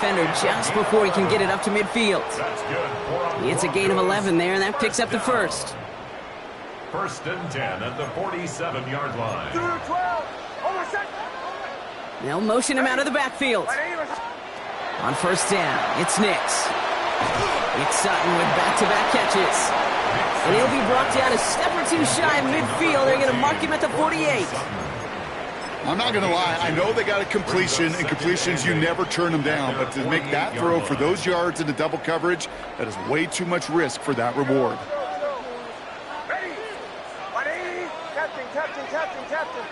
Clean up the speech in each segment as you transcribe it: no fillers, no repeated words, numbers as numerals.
defender just before he can get it up to midfield. It's a gain of 11 there, and that picks up the first. 1st and 10 at the 47-yard line. They'll motion him out of the backfield. On 1st down, it's Nix. It's Sutton with back-to-back catches. And he'll be brought down a step or two shy of midfield. They're going to mark him at the 48. I'm not going to lie. I know they got a completion, and completions, you never turn them down. But to make that throw for those yards into double coverage, that is way too much risk for that reward. Captain.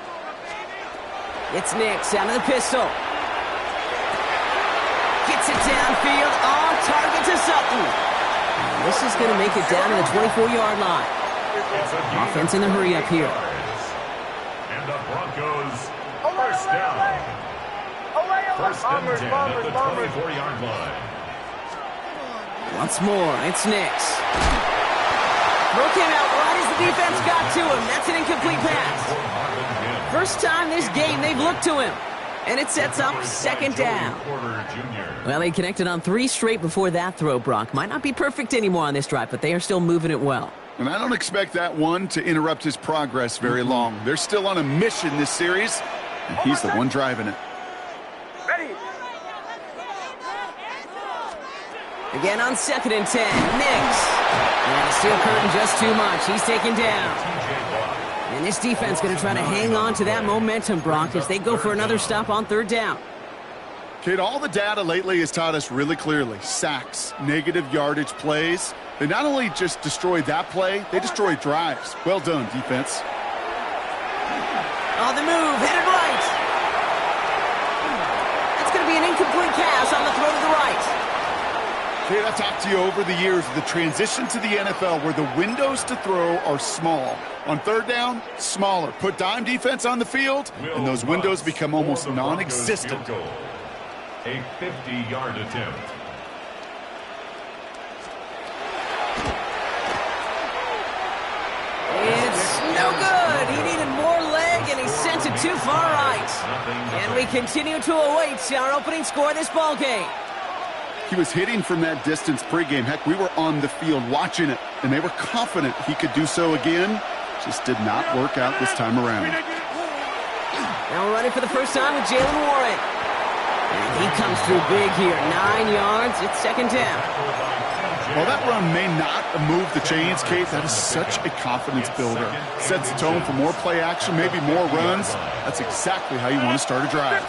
It's Nix out of the pistol. Gets it downfield, on target to Sutton. And this is going to make it down to the 24-yard line. Offense in the hurry up here. And the Broncos, 1st down. 1st and 10 at the 24-yard line. Once more, it's Nix. Throw came out right as the defense got to him. That's an incomplete pass. First time this game they've looked to him. And it sets up 2nd down. Well, they connected on 3 straight before that throw, Brock. Might not be perfect anymore on this drive, but they are still moving it well. And I don't expect that one to interrupt his progress very long. They're still on a mission this series, and he's the one driving it. Again on 2nd and 10, Nix. And the steel curtain just too much. He's taken down. And this defense going to try to hang on to that momentum, Brock, as they go for another stop on 3rd down. Kate, all the data lately has taught us really clearly. Sacks, negative yardage plays. They not only just destroy that play, they destroy drives. Well done, defense. On the move, headed right. That's going to be an incomplete pass on the throw to the right. Kate, I've talked to you over the years of the transition to the NFL where the windows to throw are small. On 3rd down, smaller. Put dime defense on the field, and those windows become almost non-existent. A 50-yard attempt. It's no good. He needed more leg, and he sent it too far right. And we continue to await our opening score of this ball game. He was hitting from that distance pregame. Heck, we were on the field watching it, and they were confident he could do so again. Just did not work out this time around. Now running for the first time with Jalen Warren. And he comes through big here. 9 yards. It's 2nd down. While that run may not move the chains, Kate, that is such a confidence builder. Sets the tone for more play action, maybe more runs. That's exactly how you want to start a drive.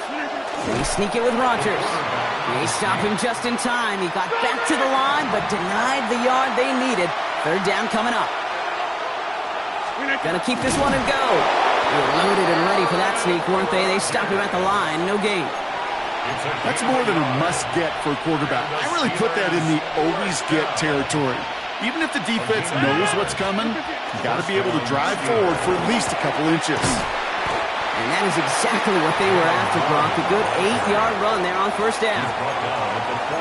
They sneak it with Rodgers. They stop him just in time. He got back to the line, but denied the yard they needed. 3rd down coming up. Gonna keep this one and go. They were loaded and ready for that sneak, weren't they? They stop him at the line. No gain. That's more than a must-get for a quarterback. I really put that in the always-get territory. Even if the defense knows what's coming, you got to be able to drive forward for at least a couple inches. And that is exactly what they were after, Brock. A good 8-yard run there on 1st down.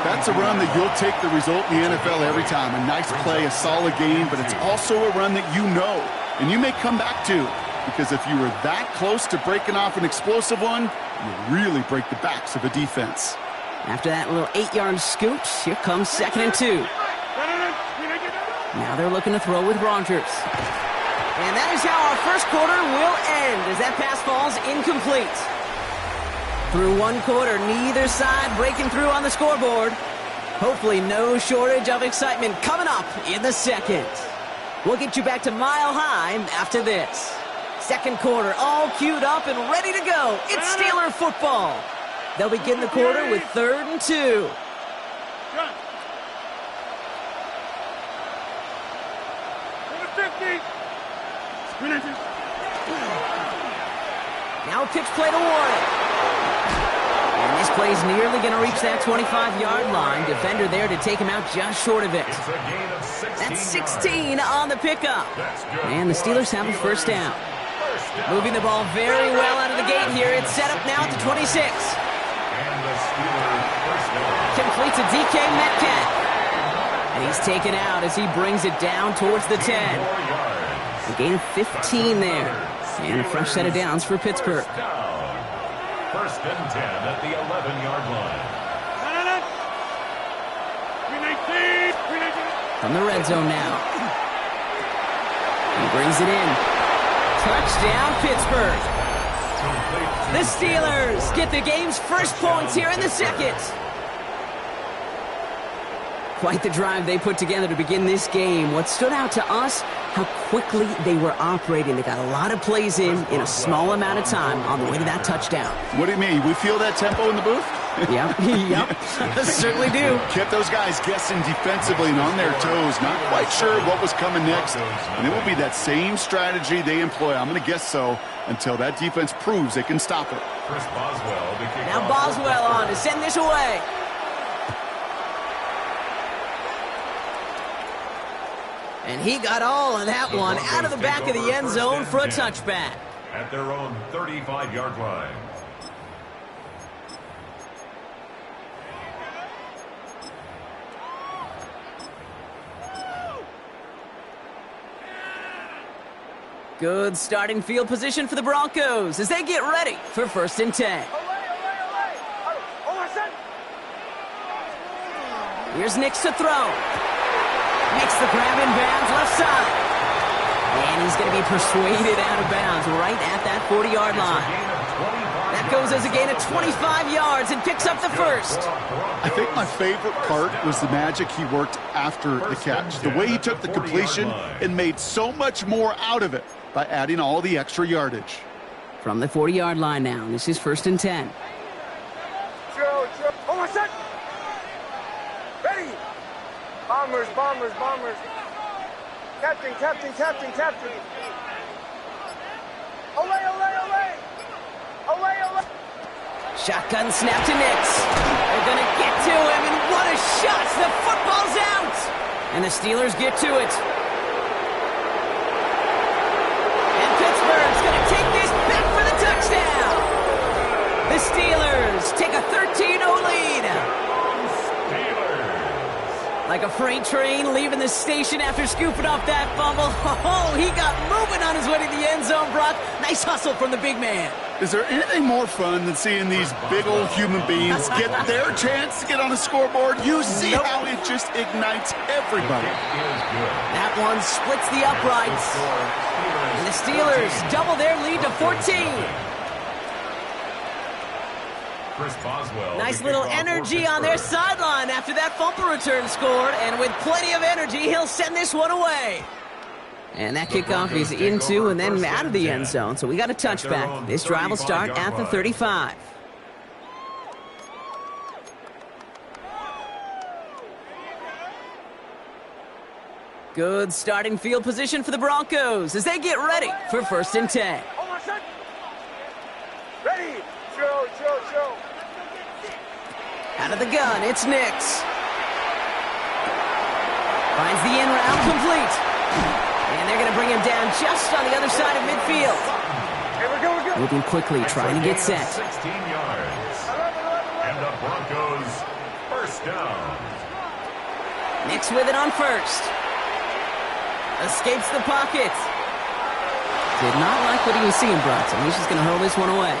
That's a run that you'll take the result in the NFL every time. A nice play, a solid game, but it's also a run that you know, and you may come back to. Because if you were that close to breaking off an explosive one, you really break the backs of a defense. After that little 8-yard scooch, here comes 2nd and 2. Now they're looking to throw with Rodgers. And that is how our first quarter will end as that pass falls incomplete. Through one quarter, neither side breaking through on the scoreboard. Hopefully no shortage of excitement coming up in the 2nd. We'll get you back to Mile High after this. 2nd quarter, all queued up and ready to go. It's Steeler football. They'll begin the quarter with 3rd and 2. Now a pitch play to Warren. And this play's nearly going to reach that 25-yard line. Defender there to take him out just short of it. That's 16 on the pickup. And the Steelers have a 1st down. Moving the ball very well out of the gate here. It's set up now at the 26. Completes a DK Metcalf. And he's taken out as he brings it down towards the 10. A gain of 15 there. And a fresh set of downs for Pittsburgh. 1st and 10 at the 11-yard line. From the red zone now. He brings it in. Touchdown, Pittsburgh. The Steelers get the game's first points here in the second. Quite the drive they put together to begin this game. What stood out to us, how quickly they were operating. They got a lot of plays in a small amount of time on the way to that touchdown. What do you mean? We feel that tempo in the booth? Yep. Certainly do. Kept those guys guessing defensively and on their toes. Not quite sure what was coming next. And it will be that same strategy they employ. I'm going to guess so until that defense proves they can stop it. Now Boswell on to send this away. And he got all of that one out of the back of the end zone for a touchback. At their own 35-yard line. Good starting field position for the Broncos as they get ready for 1st and 10. Here's Nix to throw. Makes the grab in bounds left side. And he's going to be persuaded out of bounds right at that 40-yard line. That goes as a gain of 25 yards and picks up the first. I think my favorite part was the magic he worked after the catch. The way he took the completion and made so much more out of it by adding all the extra yardage. From the 40-yard line now, this is 1st and 10. Ready! Bombers. Captain. Olay! Shotgun snap to Nix. They're going to get to him, and what a shot! The football's out! And the Steelers get to it. And Pittsburgh's going to take this back for the touchdown. The Steelers take a 13-0 lead. Like a freight train leaving the station after scooping up that fumble. Oh, he got moving on his way to the end zone, Brock. Nice hustle from the big man. Is there anything more fun than seeing these big old human beings get their chance to get on a scoreboard? You see how it just ignites everybody. That one splits the uprights. And the Steelers double their lead to 14. Nice little energy on their sideline after that fumble return scored. And with plenty of energy, he'll send this one away. And that kickoff is into and then out of the end zone. So we got a touchback. This drive will start at the 35. Good starting field position for the Broncos as they get ready for 1st and 10. Ready! Show. Out of the gun, it's Nix. Finds the in route complete. And they're going to bring him down just on the other side of midfield. Here we go. Moving quickly, trying to get set. 16 yards. And the Broncos first down. Nix with it on first. Escapes the pocket. Did not like what he was seeing, Brock. So he's just going to hurl this one away.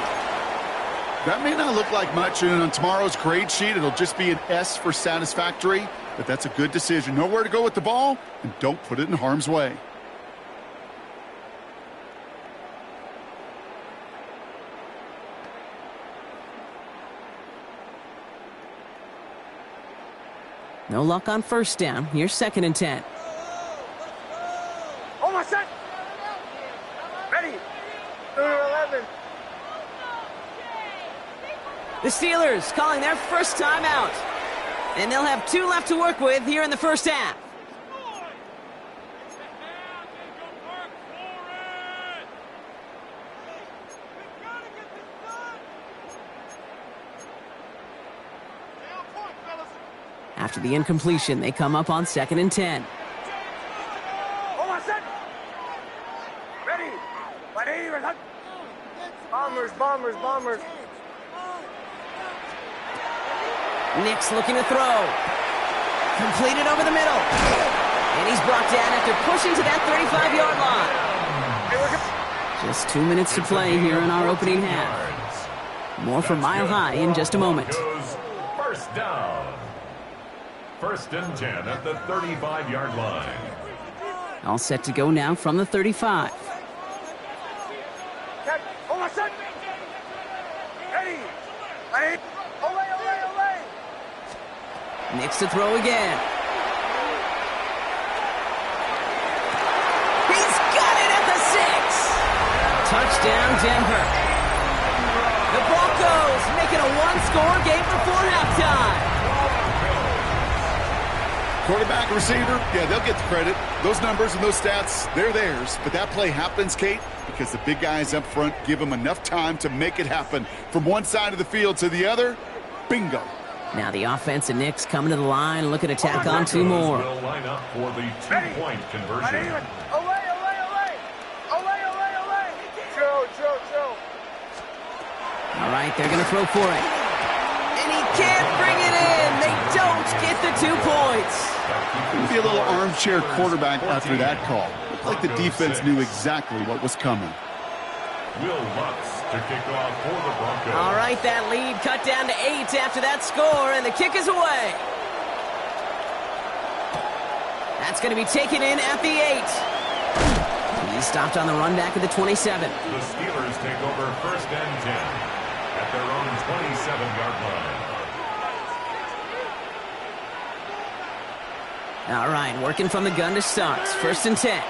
That may not look like much, and on tomorrow's grade sheet, it'll just be an S for satisfactory, but that's a good decision. Know where to go with the ball, and don't put it in harm's way. No luck on 1st down. Here's 2nd and 10. Almost set. Ready. 11. The Steelers calling their first timeout. And they'll have 2 left to work with here in the first half. After the incompletion, they come up on 2nd and 10. Almost set. Ready. Bombers. Nix looking to throw. Completed over the middle. And he's brought down after pushing to that 35-yard line. Just 2 minutes to play here in our opening half. More from Mile High in just a moment. First down. First and 10 at the 35-yard line. All set to go now from the 35. Hold on, set. Ready. Ready. Away, away, away. Nix to throw again. He's got it at the 6. Touchdown, Denver. The Broncos make it a one-score game before halftime. Quarterback, receiver, yeah, they'll get the credit. Those numbers and those stats, they're theirs. But that play happens, Kate, because the big guys up front give them enough time to make it happen. From one side of the field to the other, bingo. Now the offense and Nix coming to the line, looking to tack on 2 more. Will line up for the 2-point conversion. Away, away, away. Away, away, away. Joe. All right, they're going to throw for it. And he can't bring it in. They don't get the 2 points. Be a little armchair quarterback after that call. Looked like the defense knew exactly what was coming. Will Lutz to kick off for the Broncos. All right, that lead cut down to 8 after that score, and the kick is away. That's going to be taken in at the 8. He stopped on the run back at the 27. The Steelers take over first and 10 at their own 27-yard line. All right, working from the gun to start. First and 10.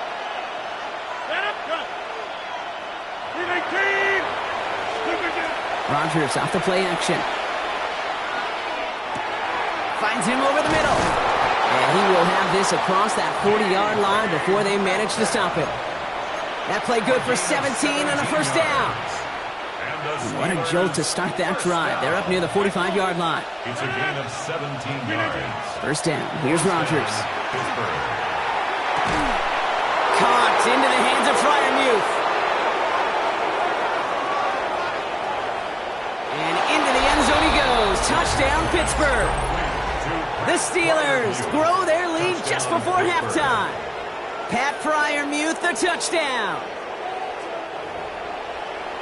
Rodgers off the play action. Finds him over the middle. And he will have this across that 40-yard line before they manage to stop it. That play good for 17 and a first down. What a jolt to start that drive. They're up near the 45-yard line. It's a gain of 17 yards. First down. Here's Rodgers. Caught into the hands of Freiermuth. And into the end zone he goes. Touchdown, Pittsburgh. The Steelers grow their lead just before halftime. Pat Freiermuth, the touchdown.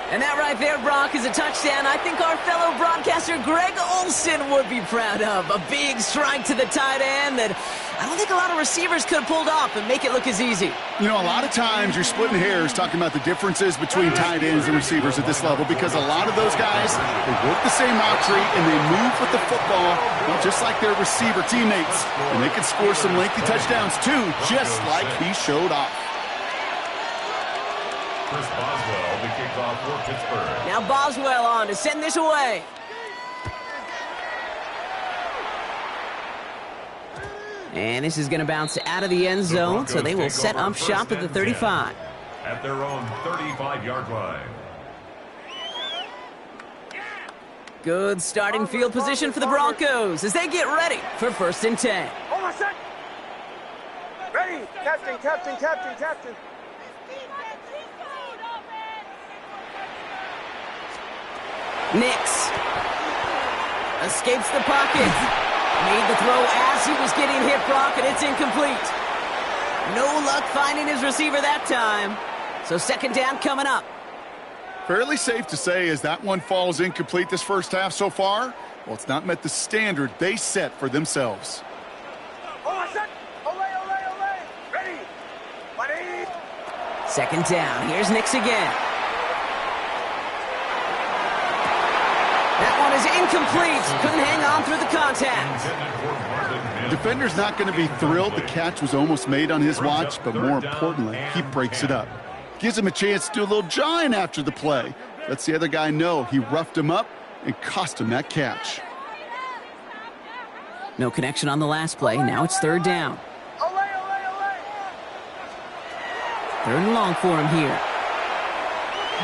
And that right there, Brock, is a touchdown I think our fellow broadcaster Greg Olsen would be proud of. A big strike to the tight end that I don't think a lot of receivers could have pulled off and make it look as easy. You know, a lot of times you're splitting hairs talking about the differences between tight ends and receivers at this level because a lot of those guys, they work the same route tree and they move with the football, well, just like their receiver teammates. And they can score some lengthy touchdowns too, just like he showed off. Chris Boswell to kick off for Pittsburgh. Now Boswell on to send this away. And this is going to bounce out of the end zone, so they will set up shop at the 35. At their own 35-yard line. Good starting field position for the Broncos as they get ready for first and 10. Hold on, set. Ready. Captain. Nix escapes the pocket. Made the throw as he was getting hit, Brock, and it's incomplete. No luck finding his receiver that time. So second down coming up. Fairly safe to say as that one falls incomplete this first half so far, well, it's not met the standard they set for themselves. Hold on, set. Away. Ready. Second down. Here's Nix again. That one is incomplete. Couldn't hang on through the contact. Defender's not going to be thrilled the catch was almost made on his watch, but more importantly, he breaks it up. Gives him a chance to do a little jawing after the play. Lets the other guy know he roughed him up and cost him that catch. No connection on the last play. Now it's third down. Away. Third and long for him here.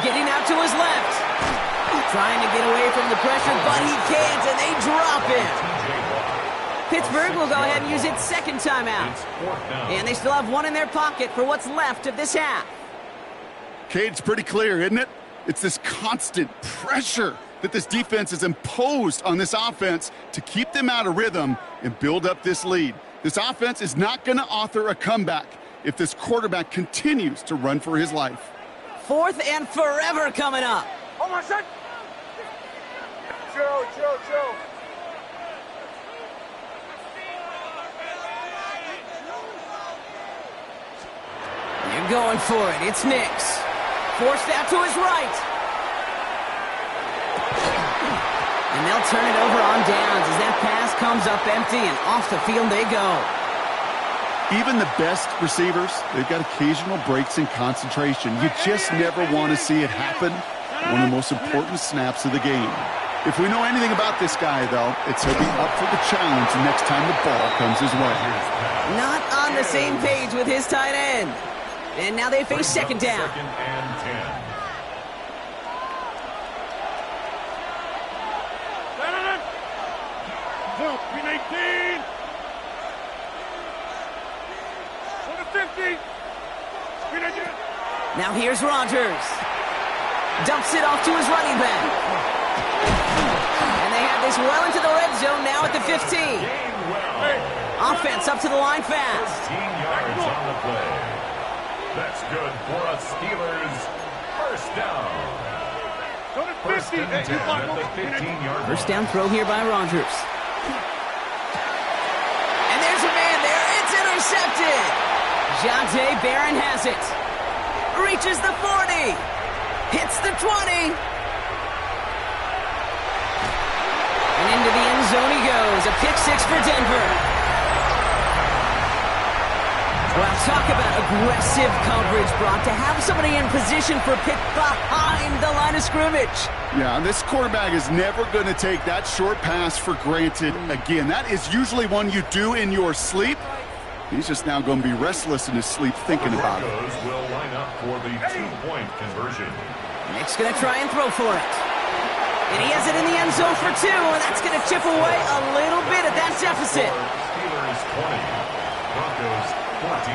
Getting out to his left. Trying to get away from the pressure, but he can't, and they drop him. Pittsburgh will go ahead and use its second timeout. And they still have one in their pocket for what's left of this half. Kate, it's pretty clear, isn't it? It's this constant pressure that this defense has imposed on this offense to keep them out of rhythm and build up this lead. This offense is not going to author a comeback if this quarterback continues to run for his life. Fourth and forever coming up. Hold on, set. Joe. They're going for it. It's Nix. Forced out to his right. And they'll turn it over on downs as that pass comes up empty and off the field they go. Even the best receivers, they've got occasional breaks in concentration. You just never want to see it happen. One of the most important snaps of the game. If we know anything about this guy, though, it's he'll be up for the challenge next time the ball comes his way. Not on the same page with his tight end. And now they face second down. Second and 10. Green 18. 50. Now here's Rodgers. Dumps it off to his running back. And they have this well into the red zone now at the 15. Offense up to the line fast. 15 yards on the play. That's good for a Steelers first down. First and 10 at the 15-yard line. First down throw here by Rodgers. And there's a man there. It's intercepted. Jonte Barron has it. Reaches the 40. Hits the 20. And into the end zone he goes. A pick six for Denver. Well, talk about aggressive coverage, Brock. To have somebody in position for pick behind the line of scrimmage. Yeah, this quarterback is never going to take that short pass for granted again. That is usually one you do in your sleep. He's just now going to be restless in his sleep thinking about it. Broncos will line up for the two-point conversion. Nick's going to try and throw for it. And he has it in the end zone for two, and that's going to chip away a little bit at that deficit. Steelers 20, Broncos 14.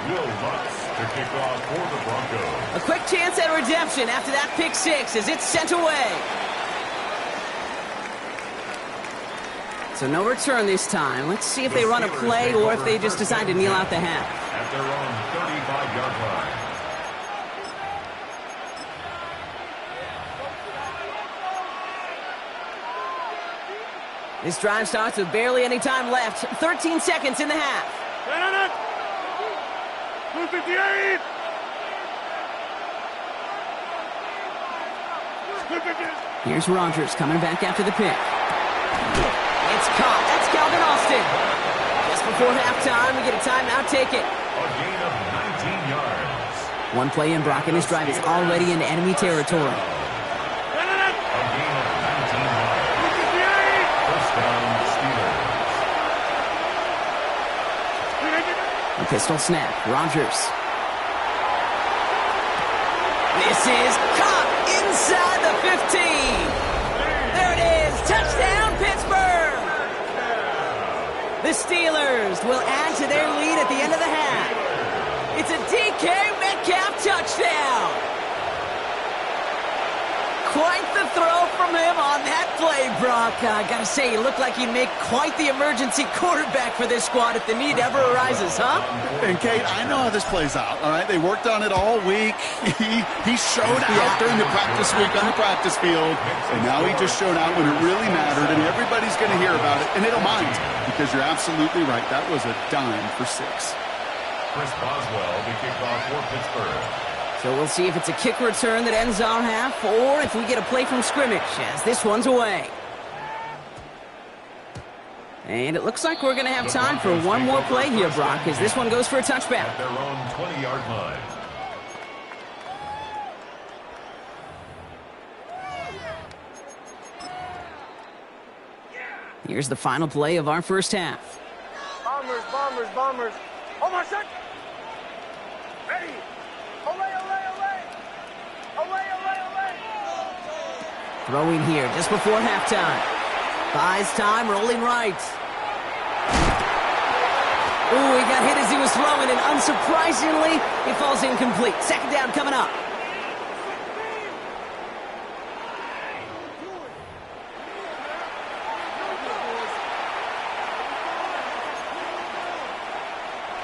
Will Lutz to kick off for the Broncos. A quick chance at redemption after that pick six as it's sent away. So no return this time. Let's see if they run a play or if they just decide to kneel out the half. At their own 35-yard line. This drive starts with barely any time left. 13 seconds in the half. 258. Here's Rodgers coming back after the pick. It's caught. That's Calvin Austin. Just before halftime, we get a timeout. Take it. A gain of 19 yards. One play in, Brock, and his drive is already in enemy territory. A gain of 19 yards. First down, Steelers. A pistol snap. Rodgers. This is caught inside the 15. There it is. Touchdown, Pittsburgh. The Steelers will add to their lead at the end of the half. It's a DK Metcalf touchdown. Quite the throw from him on that play, Brock. I gotta say, he looked like he'd make quite the emergency quarterback for this squad if the need ever arises, huh? And, Kate, I know how this plays out, all right? They worked on it all week. He showed out during the practice week on the practice field, and now he just showed out when it really mattered, and everybody's going to hear about it, and they don't mind, because you're absolutely right. That was a dime for six. Chris Boswell to kick off for Pittsburgh. So we'll see if it's a kick return that ends our half or if we get a play from scrimmage as this one's away. And it looks like we're going to have time for one more play here, Brock, as this one goes for a touchback. At their own 20-yard line. Here's the final play of our first half. Bombers, bombers, bombers. Hold on a sec. Ready. Olay, olay, olay. Olay, olay, olay. Throwing here just before halftime. Buys time, rolling right. Ooh, he got hit as he was throwing, and unsurprisingly, he falls incomplete. Second down coming up.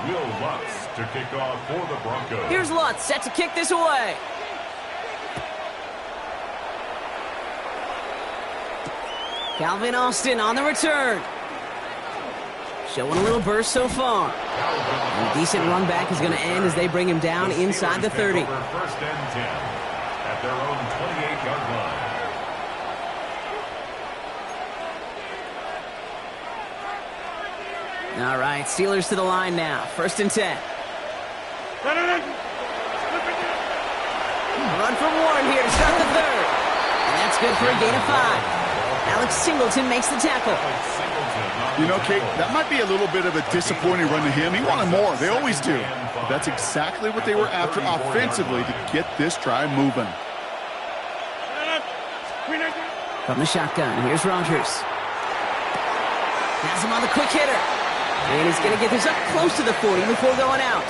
Will Lutz to kick off for the Broncos. Here's Lutz, set to kick this away. Calvin Austin on the return. Showing a little burst so far. And a decent run back is going to end as they bring him down inside the 30. First and 10 at their own 28-yard line. All right, Steelers to the line now. First and 10. Run from Warren here to start the third. And that's good for a gain of 5. Alex Singleton makes the tackle. You know, Kate, that might be a little bit of a disappointing run to him. He wanted more. They always do. But that's exactly what they were after offensively to get this drive moving. From the shotgun, here's Rodgers. Has him on the quick hitter. And he's going to get this up close to the 40 before going out.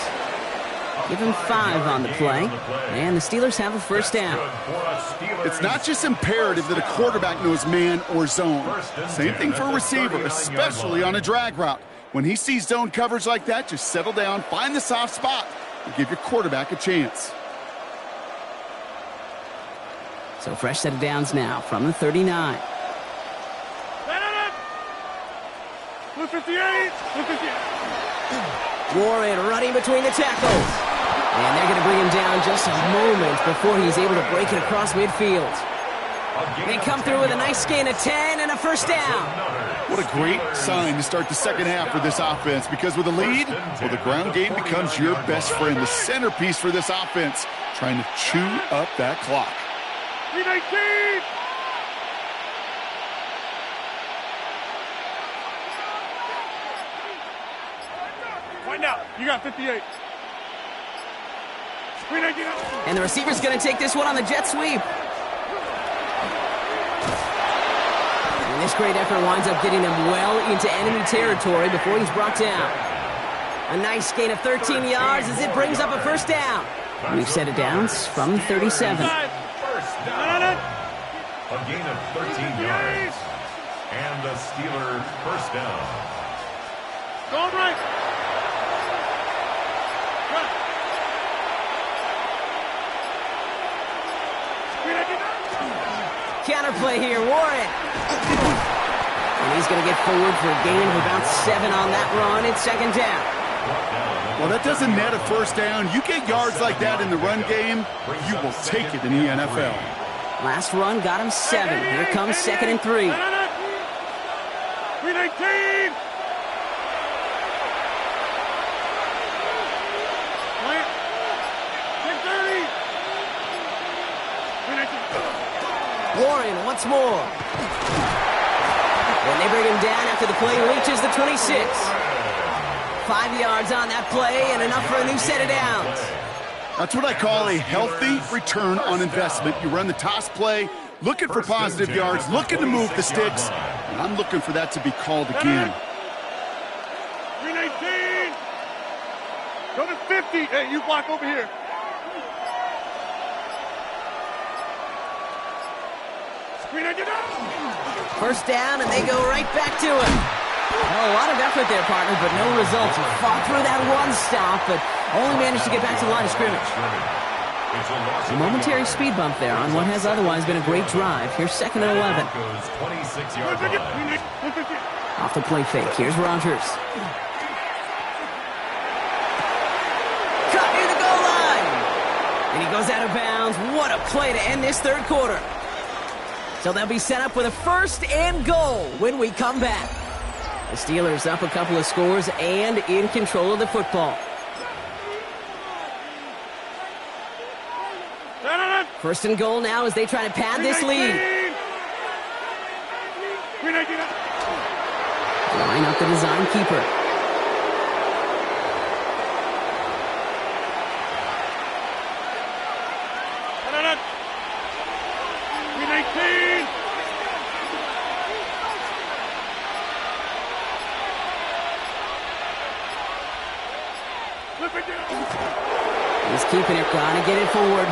Give him 5 on the play. And the Steelers have a first down. It's not just imperative that a quarterback knows man or zone. Same thing for a receiver, especially on a drag route. When he sees zone coverage like that, just settle down, find the soft spot, and give your quarterback a chance. So fresh set of downs now from the 39. Blue 58! Blue 58! Warren running between the tackles. And they're going to bring him down just a moment before he's able to break it across midfield. They come through with a nice gain of 10 and a first down. What a great sign to start the second half for this offense, because with a lead, well, the ground game becomes your best friend, the centerpiece for this offense, trying to chew up that clock. 319! Find out. You got 58. And the receiver's going to take this one on the jet sweep. And this great effort winds up getting him well into enemy territory before he's brought down. A nice gain of 13 yards as it brings up a first down. We've set it downs from 37. First down. A gain of 13 yards. And the Steelers first down. Going right. Counterplay here, Warren. And he's going to get forward for a gain of about 7 on that run. It's second down. Well, that doesn't net a first down. You get yards like that in the run game, you will take it in the NFL. Last run got him 7. Here comes second and 3. 319! Warren once more. And they bring him down after the play reaches the 26. 5 yards on that play and enough for a new set of downs. That's what I call a healthy return on investment. You run the toss play, looking for positive yards, looking to move the sticks, and I'm looking for that to be called again. 319! Go to 50. Hey, you block over here. First down, and they go right back to him. Well, a lot of effort there, partner, but no results. He fought through that one stop, but only managed to get back to the line of scrimmage. A momentary speed bump there on what has otherwise been a great drive. Here's second and 11. Off the play fake. Here's Rodgers. Cut near the goal line. And he goes out of bounds. What a play to end this third quarter. So they'll be set up with a first and goal when we come back. The Steelers up a couple of scores and in control of the football. First and goal now as they try to pad this lead. Line up the design keeper. He's keeping it, gonna get it forward.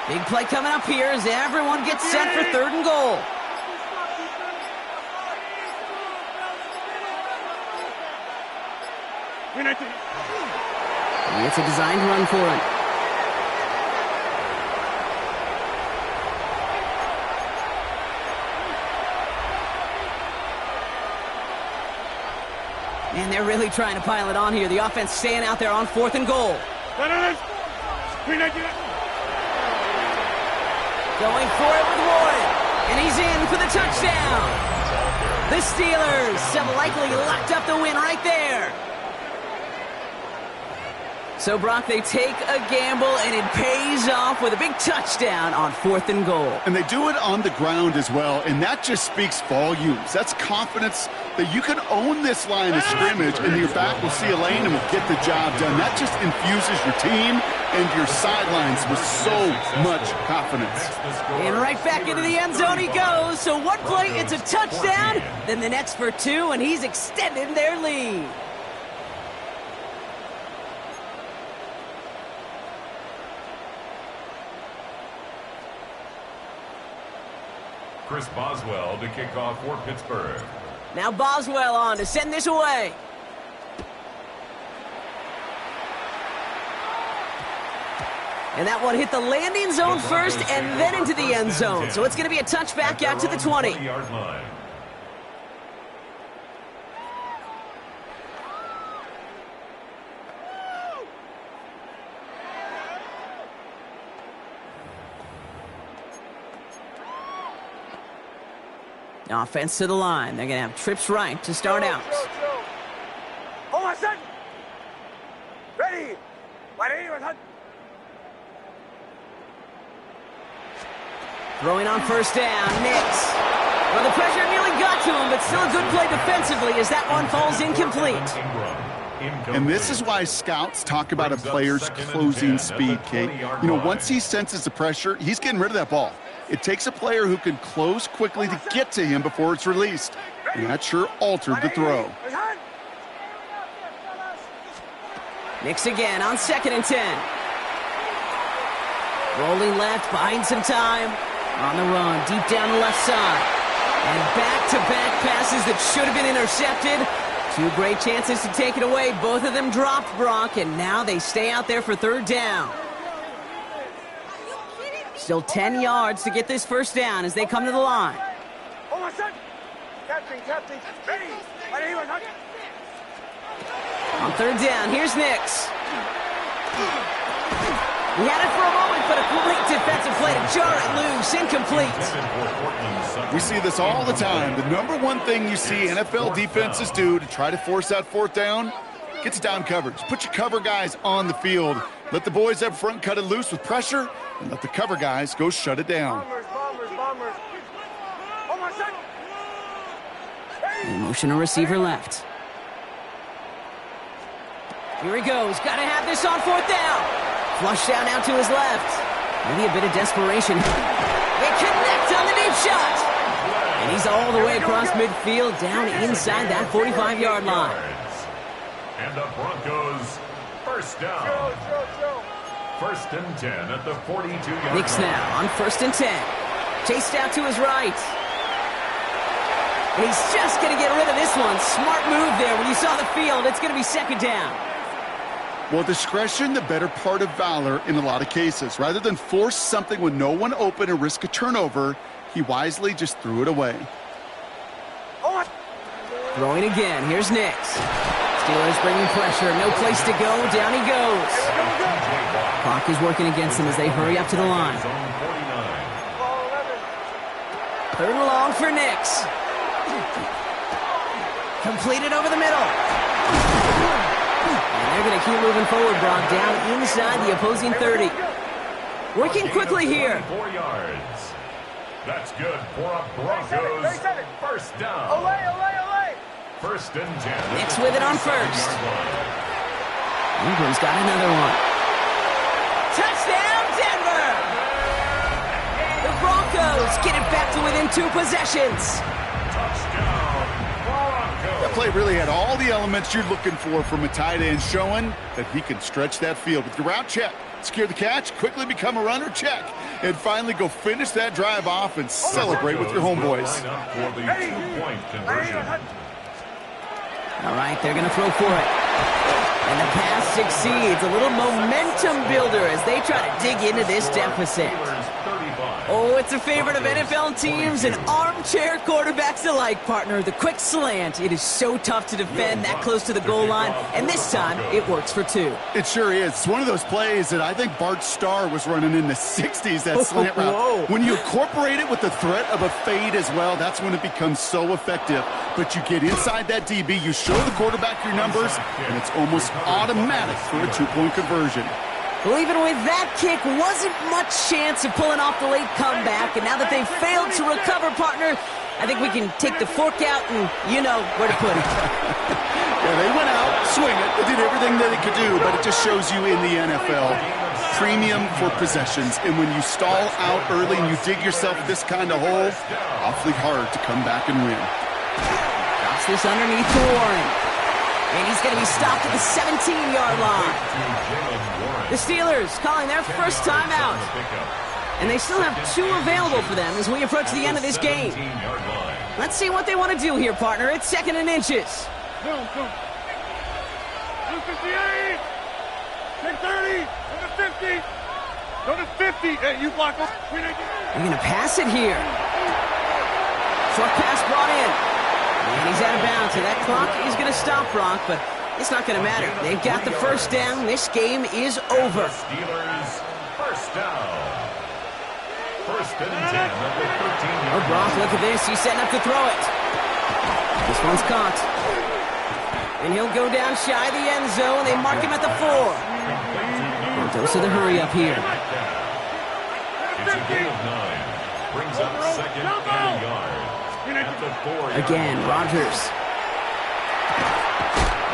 Big play coming up here as everyone gets set for third and goal. And it's a designed run for him. And they're really trying to pile it on here. The offense staying out there on 4th and goal. Going for it with Warren. And he's in for the touchdown. The Steelers have likely locked up the win right there. So, Brock, they take a gamble, and it pays off with a big touchdown on 4th and goal. And they do it on the ground as well, and that just speaks volumes. That's confidence that you can own this line of scrimmage, and your back will see a lane and will get the job done. That just infuses your team and your sidelines with so much confidence. And right back into the end zone he goes. So one play, it's a touchdown. Then the next for 2, and he's extended their lead. Chris Boswell to kick off for Pittsburgh. Now Boswell on to send this away. And that one hit the landing zone first and then into the end zone. So it's going to be a touchback out to the 20. 20-yard line. Offense to the line. They're going to have trips right to start out. Hold on, son. Ready. Throwing on first down, Nix. Well, the pressure nearly got to him, but still a good play defensively as that one falls incomplete. And this is why scouts talk about a player's closing speed, Kate. You know, once he senses the pressure, he's getting rid of that ball. It takes a player who can close quickly to get to him before it's released. And that sure altered the throw. Nix again on 2nd and 10. Rolling left, buying some time. On the run, deep down the left side. And back-to-back passes that should have been intercepted. 2 great chances to take it away. Both of them dropped, Brock, and now they stay out there for 3rd down. Still 10 yards to get this first down as they come to the line. Hold on, son. Captain. Ready. On 3rd down, here's Nix. He had it for a moment, but a great defensive play to jar it loose, incomplete. We see this all the time. The number one thing you see NFL defenses do to try to force that 4th down, gets down coverage. Put your cover guys on the field. Let the boys up front cut it loose with pressure, and let the cover guys go shut it down. Bombers. Hold on, son. Motion a receiver left. Here he goes. Got to have this on 4th down. Flush down out to his left. Maybe a bit of desperation. They connect on the deep shot. And he's all the way across midfield, down inside that 45-yard line. And the Broncos, first down. 1st and 10 at the 42-yard line. Nix now on 1st and 10. Chased out to his right. And he's just going to get rid of this one. Smart move there. When you saw the field, it's going to be 2nd down. Well, discretion, the better part of valor in a lot of cases. Rather than force something with no one open and risk a turnover, he wisely just threw it away. Throwing again. Here's Nix. Steelers bringing pressure. No place to go. Down he goes. Clock is working against them as they hurry up to the line. 3rd and long for Nix. Completed over the middle. And they're going to keep moving forward, Brock, down inside the opposing 30. Working quickly here. 4 yards. That's good for a Broncos first down. 1st and 10. Nix with it on 1st. Ingram's got another one. Touchdown, Denver! The Broncos get it back to within 2 possessions. Touchdown, Broncos. That play really had all the elements you're looking for from a tight end, showing that he can stretch that field with your route check. Secure the catch, quickly become a runner, check. And finally go finish that drive off and celebrate with your homeboys. For the 2-point conversion. All right, they're going to throw for it. And the pass succeeds. A little momentum builder as they try to dig into this deficit. Oh, it's a favorite of NFL teams and armchair quarterbacks alike, partner. The quick slant. It is so tough to defend that close to the goal line, and this time it works for 2. It sure is. It's one of those plays that I think Bart Starr was running in the 60s, that slant route. Whoa. When you incorporate it with the threat of a fade as well, that's when it becomes so effective. But you get inside that DB, you show the quarterback your numbers, and it's almost automatic for a 2-point conversion. Well, even with that kick, wasn't much chance of pulling off the late comeback. And now that they've failed to recover, partner, I think we can take the fork out and you know where to put it. Yeah, they went out, swing it. They did everything that they could do, but it just shows you in the NFL, premium for possessions. And when you stall out early and you dig yourself this kind of hole, awfully hard to come back and win. Drops this underneath to Warren. And he's going to be stopped at the 17-yard line. The Steelers calling their first timeout. And they still have 2 available for them as we approach the end of this game. Let's see what they want to do here, partner. It's 2nd and inches. Go. 258. 630. Go to 50. Go to 50. Hey, you block up. They're going to pass it here. Short pass brought in. And he's out of bounds, so that clock is going to stop, Brock, but it's not going to matter. They've got the first down. This game is over. Steelers, first down. 1st and 10 at the 13-yard line. Oh, Brock, look at this. He's setting up to throw it. This one's caught. And he'll go down shy of the end zone. They mark him at the 4. A dose of the hurry up here. It's a gain of 9. Brings up 2nd and a yard. Again, Rodgers.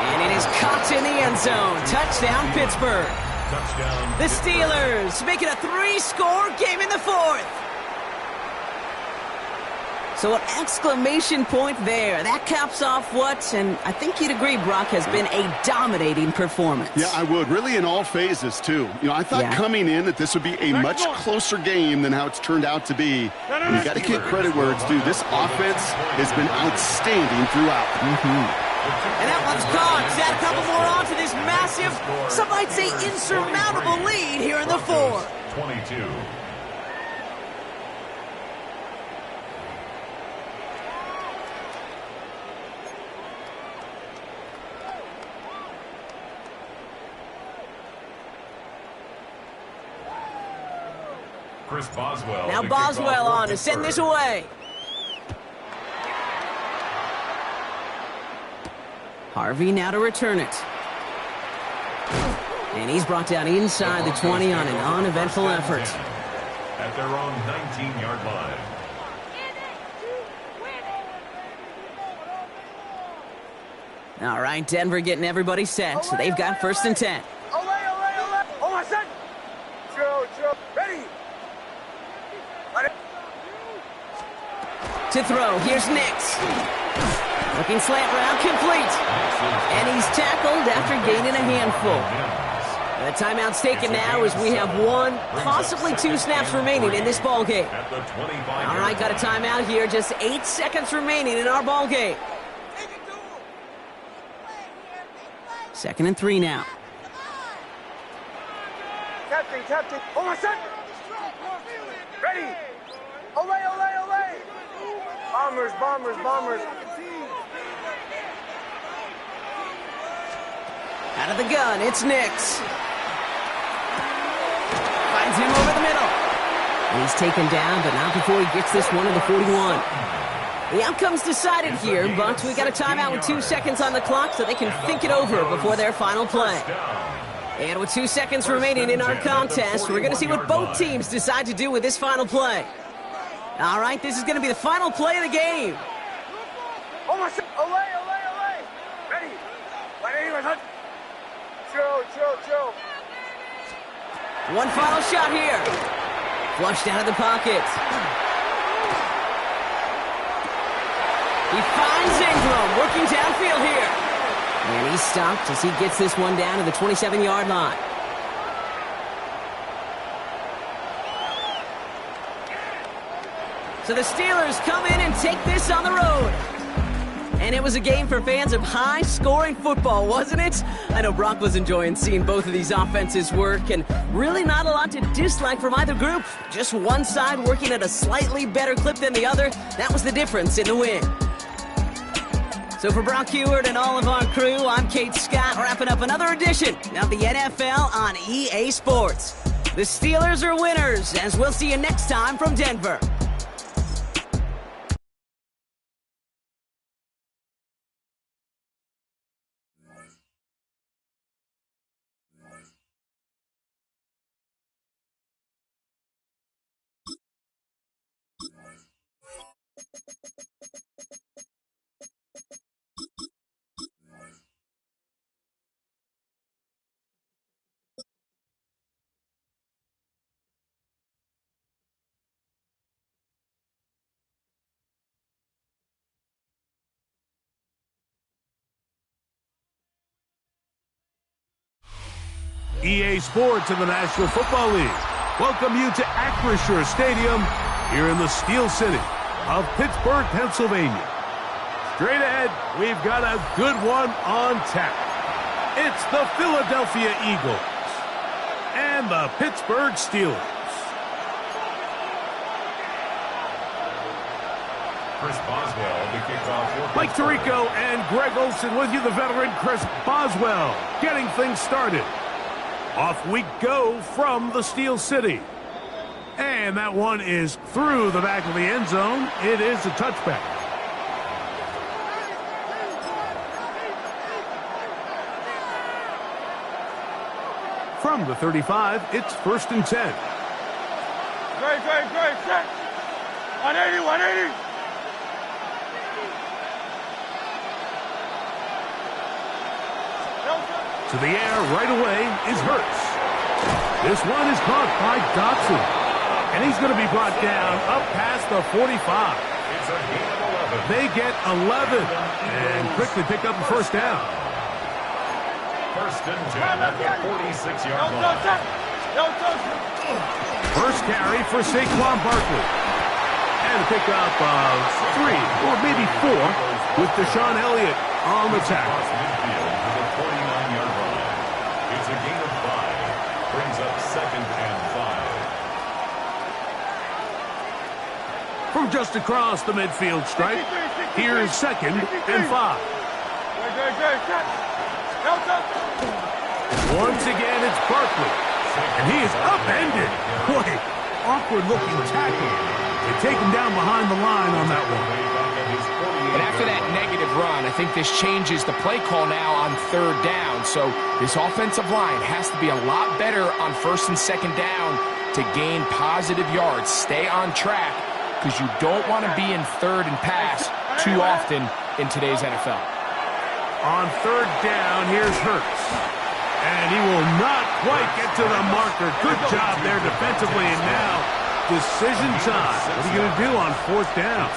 And it is caught in the end zone. Touchdown, Pittsburgh. Touchdown. The Steelers make it a 3-score game in the 4th. So an exclamation point there. That caps off what, and I think you'd agree, Brock, has been a dominating performance. Yeah, I would. Really in all phases, too. You know, I thought coming in that this would be a much closer game than how it's turned out to be. And you got to give credit where it's due. This offense has been outstanding throughout. And that one's gone. Add a couple more on to this massive, some might say insurmountable lead here in the 4. 22. Chris Boswell. Now Boswell on to send this away. Harvey now to return it. And he's brought down inside the 20 on an uneventful effort. At their own 19-yard line. All right, Denver getting everybody set, so they've got 1st and 10. Hold on a second. Joe, ready. To throw, here's Nix. Looking slant route, complete. And he's tackled after gaining a handful. The timeout's taken now as we have 1, possibly 2 snaps remaining in this ball game. All right, got a timeout here. Just 8 seconds remaining in our ball game. 2nd and 3 now. Captain. Hold on a second. Ready. Ole. Bombers. Out of the gun, it's Nix. Finds him over the middle. And he's taken down, but not before he gets this one to the 41. The outcome's decided here, but we got a timeout with 2 seconds on the clock so they can think it over before their final play. And with 2 seconds remaining in our contest, we're going to see what both teams decide to do with this final play. All right, this is going to be the final play of the game. Ole. Ready. Joe. One final shot here. Flushed out of the pocket. He finds Ingram working downfield here. And he's stopped as he gets this one down to the 27-yard line. So the Steelers come in and take this on the road. And it was a game for fans of high-scoring football, wasn't it? I know Brock was enjoying seeing both of these offenses work, and really not a lot to dislike from either group. Just one side working at a slightly better clip than the other. That was the difference in the win. So for Brock Heward and all of our crew, I'm Kate Scott, wrapping up another edition of the NFL on EA Sports. The Steelers are winners, as we'll see you next time from Denver. EA Sports in the National Football League welcome you to Acrisure Stadium here in the Steel City of Pittsburgh, Pennsylvania. Straight ahead, we've got a good one on tap. It's the Philadelphia Eagles and the Pittsburgh Steelers. Chris Boswell, the kickoff. Mike Tirico and Greg Olsen with you, the veteran Chris Boswell, getting things started. Off we go from the Steel City. And that one is through the back of the end zone. It is a touchback. From the 35, it's 1st and 10. Great, check. 180, 180. To the air right away is Hurts. This one is caught by Dotson. And he's going to be brought down up past the 45. It's a gain of 11. They get 11 and quickly pick up a first down. 1st and 10 at the 46-yard line. First carry for Saquon Barkley. And a pickup of 3 or maybe 4 with Deshaun Elliott on the tackle. It's a gain of 5. Brings up 2nd and 5. From just across the midfield stripe, here's 2nd and 5. Once again, it's Barkley. And he is upended. Boy, awkward-looking tackle. They take him down behind the line on that one. And after that negative run, I think this changes the play call now on 3rd down. So this offensive line has to be a lot better on 1st and 2nd down to gain positive yards. Stay on track because you don't want to be in 3rd and pass too often in today's NFL. On 3rd down, here's Hurts. And he will not quite get to the marker. Good job there defensively. And now decision time. What are you going to do on 4th down?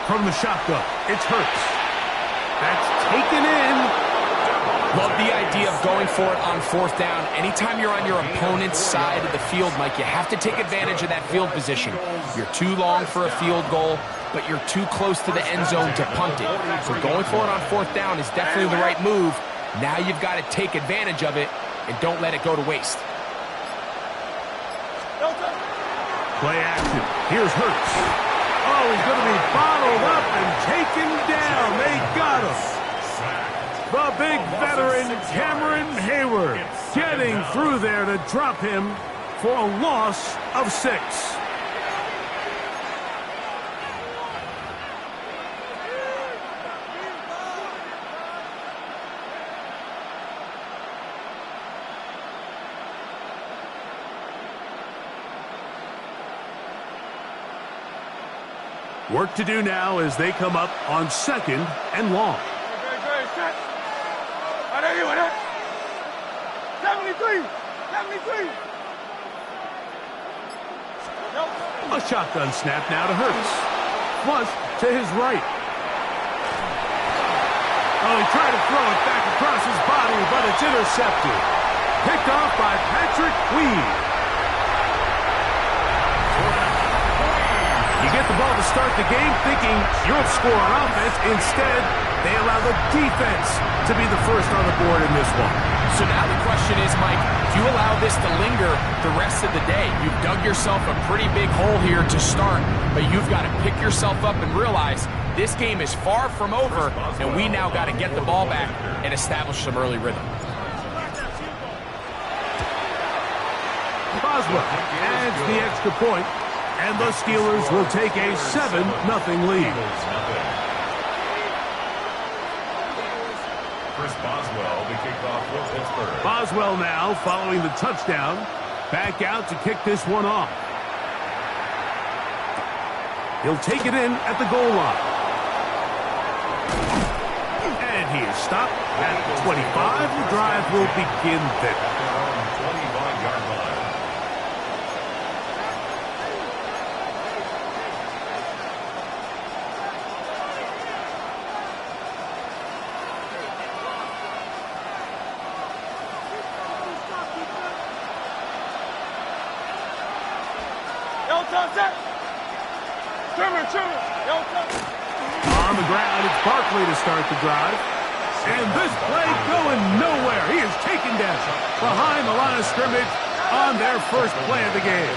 From the shotgun, it's Hurts. That's taken in. Love the idea of going for it on 4th down. Anytime you're on your opponent's side of the field, Mike, you have to take advantage of that field position. You're too long for a field goal, but you're too close to the end zone to punt it. So going for it on 4th down is definitely the right move. Now you've got to take advantage of it and don't let it go to waste. Play action. Here's Hurts. Oh, he's going to be bottled up and taken down. They got him. The big veteran, Cameron Hayward, getting through there to drop him for a loss of 6. Work to do now as they come up on 2nd and long. 73. A shotgun snap now to Hurts. Flush to his right. Oh, he tried to throw it back across his body, but it's intercepted. Picked off by Patrick Weed. You get the ball to start the game thinking you'll score on offense. Instead, they allow the defense to be the first on the board in this one. So now the question is, Mike, do you allow this to linger the rest of the day? You've dug yourself a pretty big hole here to start, but you've got to pick yourself up and realize this game is far from over, and we now got to get the ball back and establish some early rhythm. Boswell adds the extra point, and the Steelers will take a 7-0 lead. Chris Boswell to kick off for Pittsburgh. Boswell now following the touchdown. Back out to kick this one off. He'll take it in at the goal line. And he is stopped at the 25. The drive will begin there. 25-yard line. On the ground, it's Barkley to start the drive. And this play going nowhere. He is taken down behind the line of scrimmage on their first play of the game.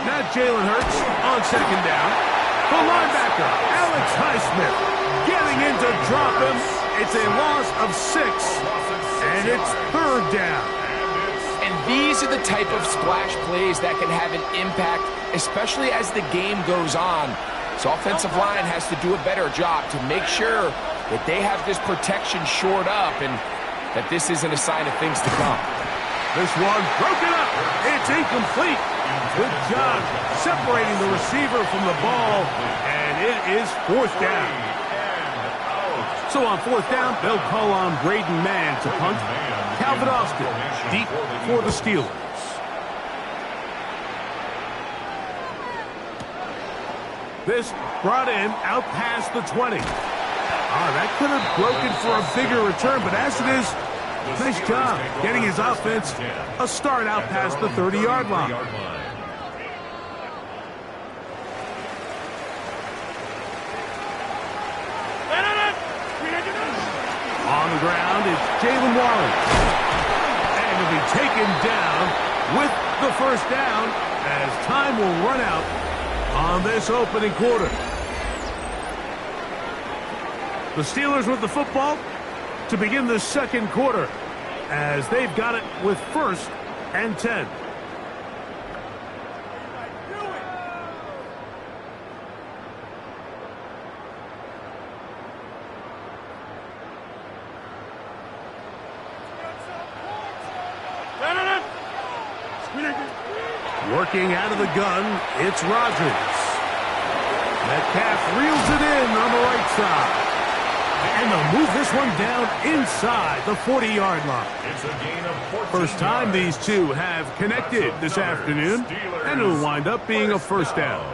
Not Jalen Hurts on second down. The linebacker, Alex Highsmith, getting in to drop him. It's a loss of 6, and it's third down. And these are the type of splash plays that can have an impact, especially as the game goes on. So offensive line has to do a better job to make sure that they have this protection shored up and that this isn't a sign of things to come. This one broken up. It's incomplete. Good job separating the receiver from the ball, and it is fourth down. So on fourth down, they'll call on Braden Mann to punt. Calvin Austin deep for the Steelers. This brought in out past the 20. That could have broken for a bigger return, but as it is, nice job getting his offense a start out past the 30-yard line. On the ground, it's Jalen Warren. And he'll be taken down with the first down as time will run out on this opening quarter. The Steelers with the football to begin the second quarter as they've got it with 1st and 10. Working out of the gun, it's Rodgers. Metcalf reels it in on the right side. And they'll move this one down inside the 40-yard line. It's a gain of 14 First time these two have connected this afternoon, and it'll wind up being a first down.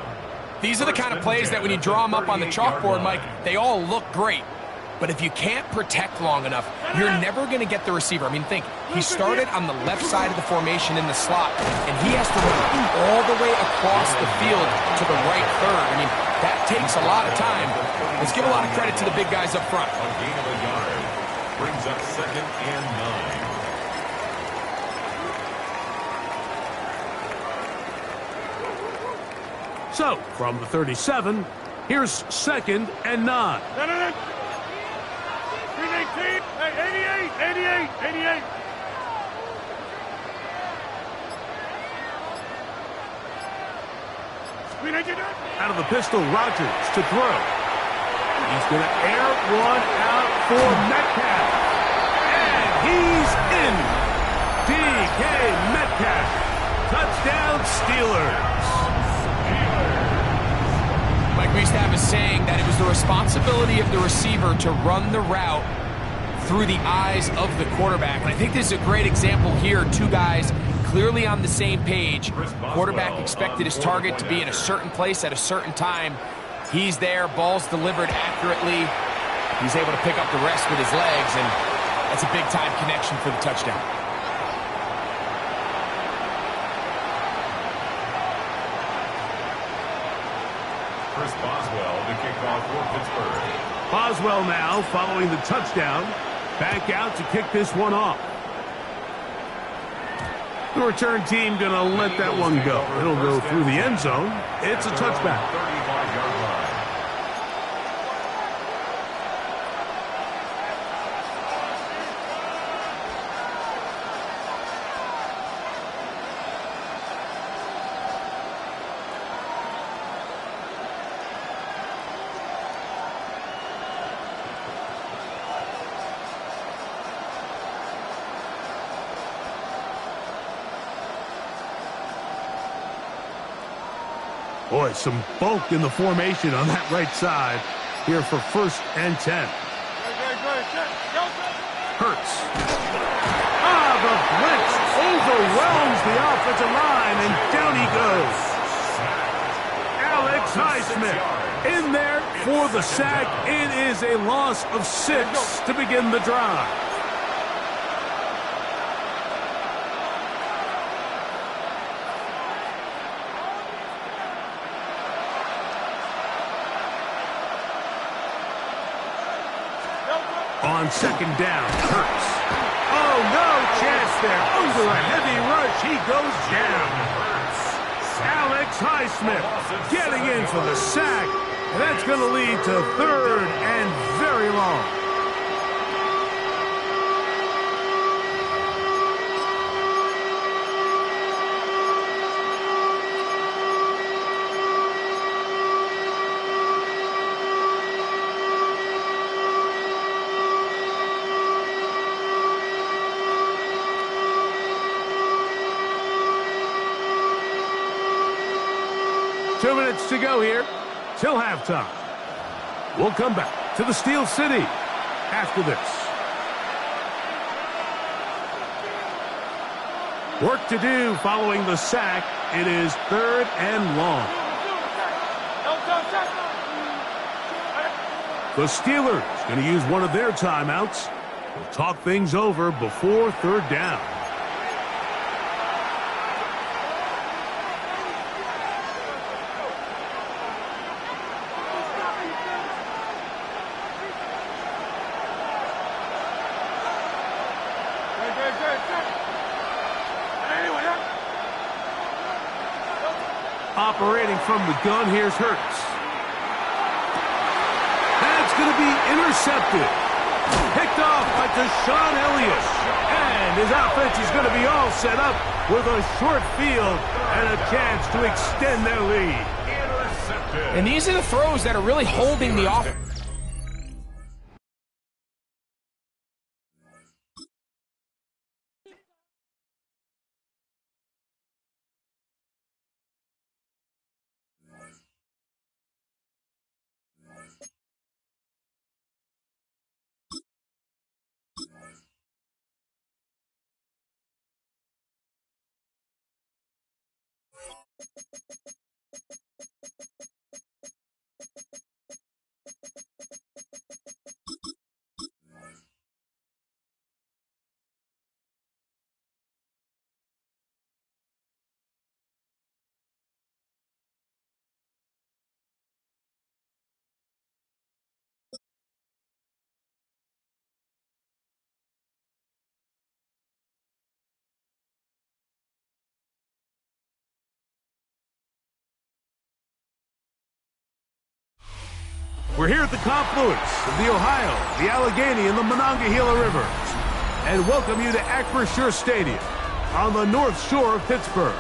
These are the kind of plays that when you draw them up on the chalkboard, Mike, they all look great. But if you can't protect long enough, you're never going to get the receiver. I mean, think, he started on the left side of the formation in the slot, and he has to run all the way across the field to the right third. I mean, that takes a lot of time. Let's give a lot of credit to the big guys up front. A gain of a yard. Brings up 2nd and 9. So, from the 37, here's 2nd and 9. 88. Out of the pistol, Rodgers to throw. He's going to air one out for Metcalf. And he's in. DK Metcalf. Touchdown, Steelers. Mike, we used to have a saying that it was the responsibility of the receiver to run the route through the eyes of the quarterback. And I think this is a great example here. Two guys clearly on the same page. Quarterback expected his target to be in a certain place at a certain time. He's there, ball's delivered accurately. He's able to pick up the rest with his legs, and that's a big-time connection for the touchdown. Chris Boswell to kick off for Pittsburgh. Boswell now following the touchdown. Back out to kick this one off. The return team going to let that one go. It'll go through the end zone. It's a touchback. 35-yard line. Boy, some bulk in the formation on that right side here for 1st and 10. Hurts. The blitz overwhelms the offensive line, and down he goes. Alex Highsmith in there for the sack. It is a loss of 6 to begin the drive. On 2nd down, Hurts. Oh, no chance there. Under a heavy rush, he goes down. Alex Highsmith getting in for the sack. And that's going to lead to 3rd and very long. Two minutes to go here till halftime. We'll come back to the Steel City after this. Work to do following the sack. It is 3rd and long. The Steelers going to use one of their timeouts. We'll talk things over before 3rd down. Operating from the gun, here's Hurts. That's going to be intercepted. Picked off by Deshaun Elliott. And his offense is going to be all set up with a short field and a chance to extend their lead. Intercepted. And these are the throws that are really holding the offense. We're here at the confluence of the Ohio, the Allegheny, and the Monongahela Rivers, and welcome you to Acrisure Stadium on the North Shore of Pittsburgh,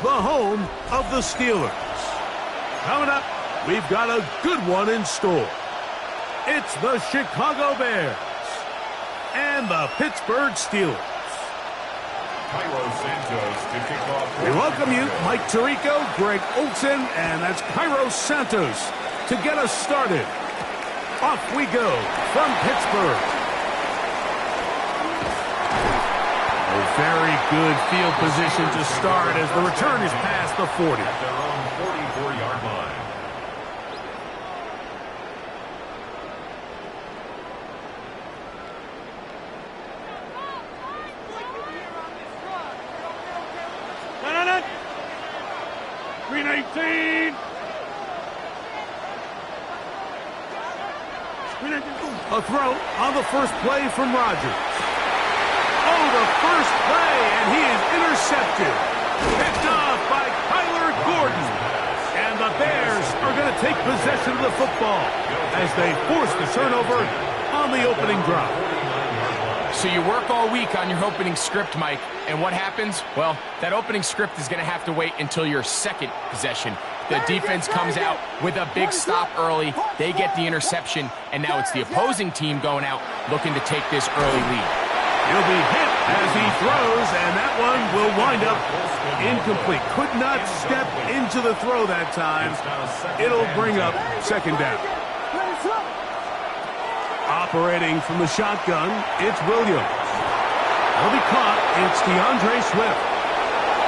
the home of the Steelers. Coming up, we've got a good one in store. It's the Chicago Bears and the Pittsburgh Steelers. Cairo Santos to kick off. We welcome you, Mike Tirico, Greg Olson, and that's Cairo Santos to get us started. Off we go from Pittsburgh. A very good field position to start as the return is past the 40. At their own 44-yard line. A throw on the first play from Rodgers. Oh, the first play, and he is intercepted. Picked off by Kyler Gordon. And the Bears are going to take possession of the football as they force the turnover on the opening drive. So you work all week on your opening script, Mike, and what happens? Well, that opening script is going to have to wait until your second possession. The defense comes out with a big stop early. They get the interception, and now it's the opposing team going out looking to take this early lead. He'll be hit as he throws, and that one will wind up incomplete. Could not step into the throw that time. It'll bring up second down. Operating from the shotgun, it's Williams. He'll be caught. It's DeAndre Swift.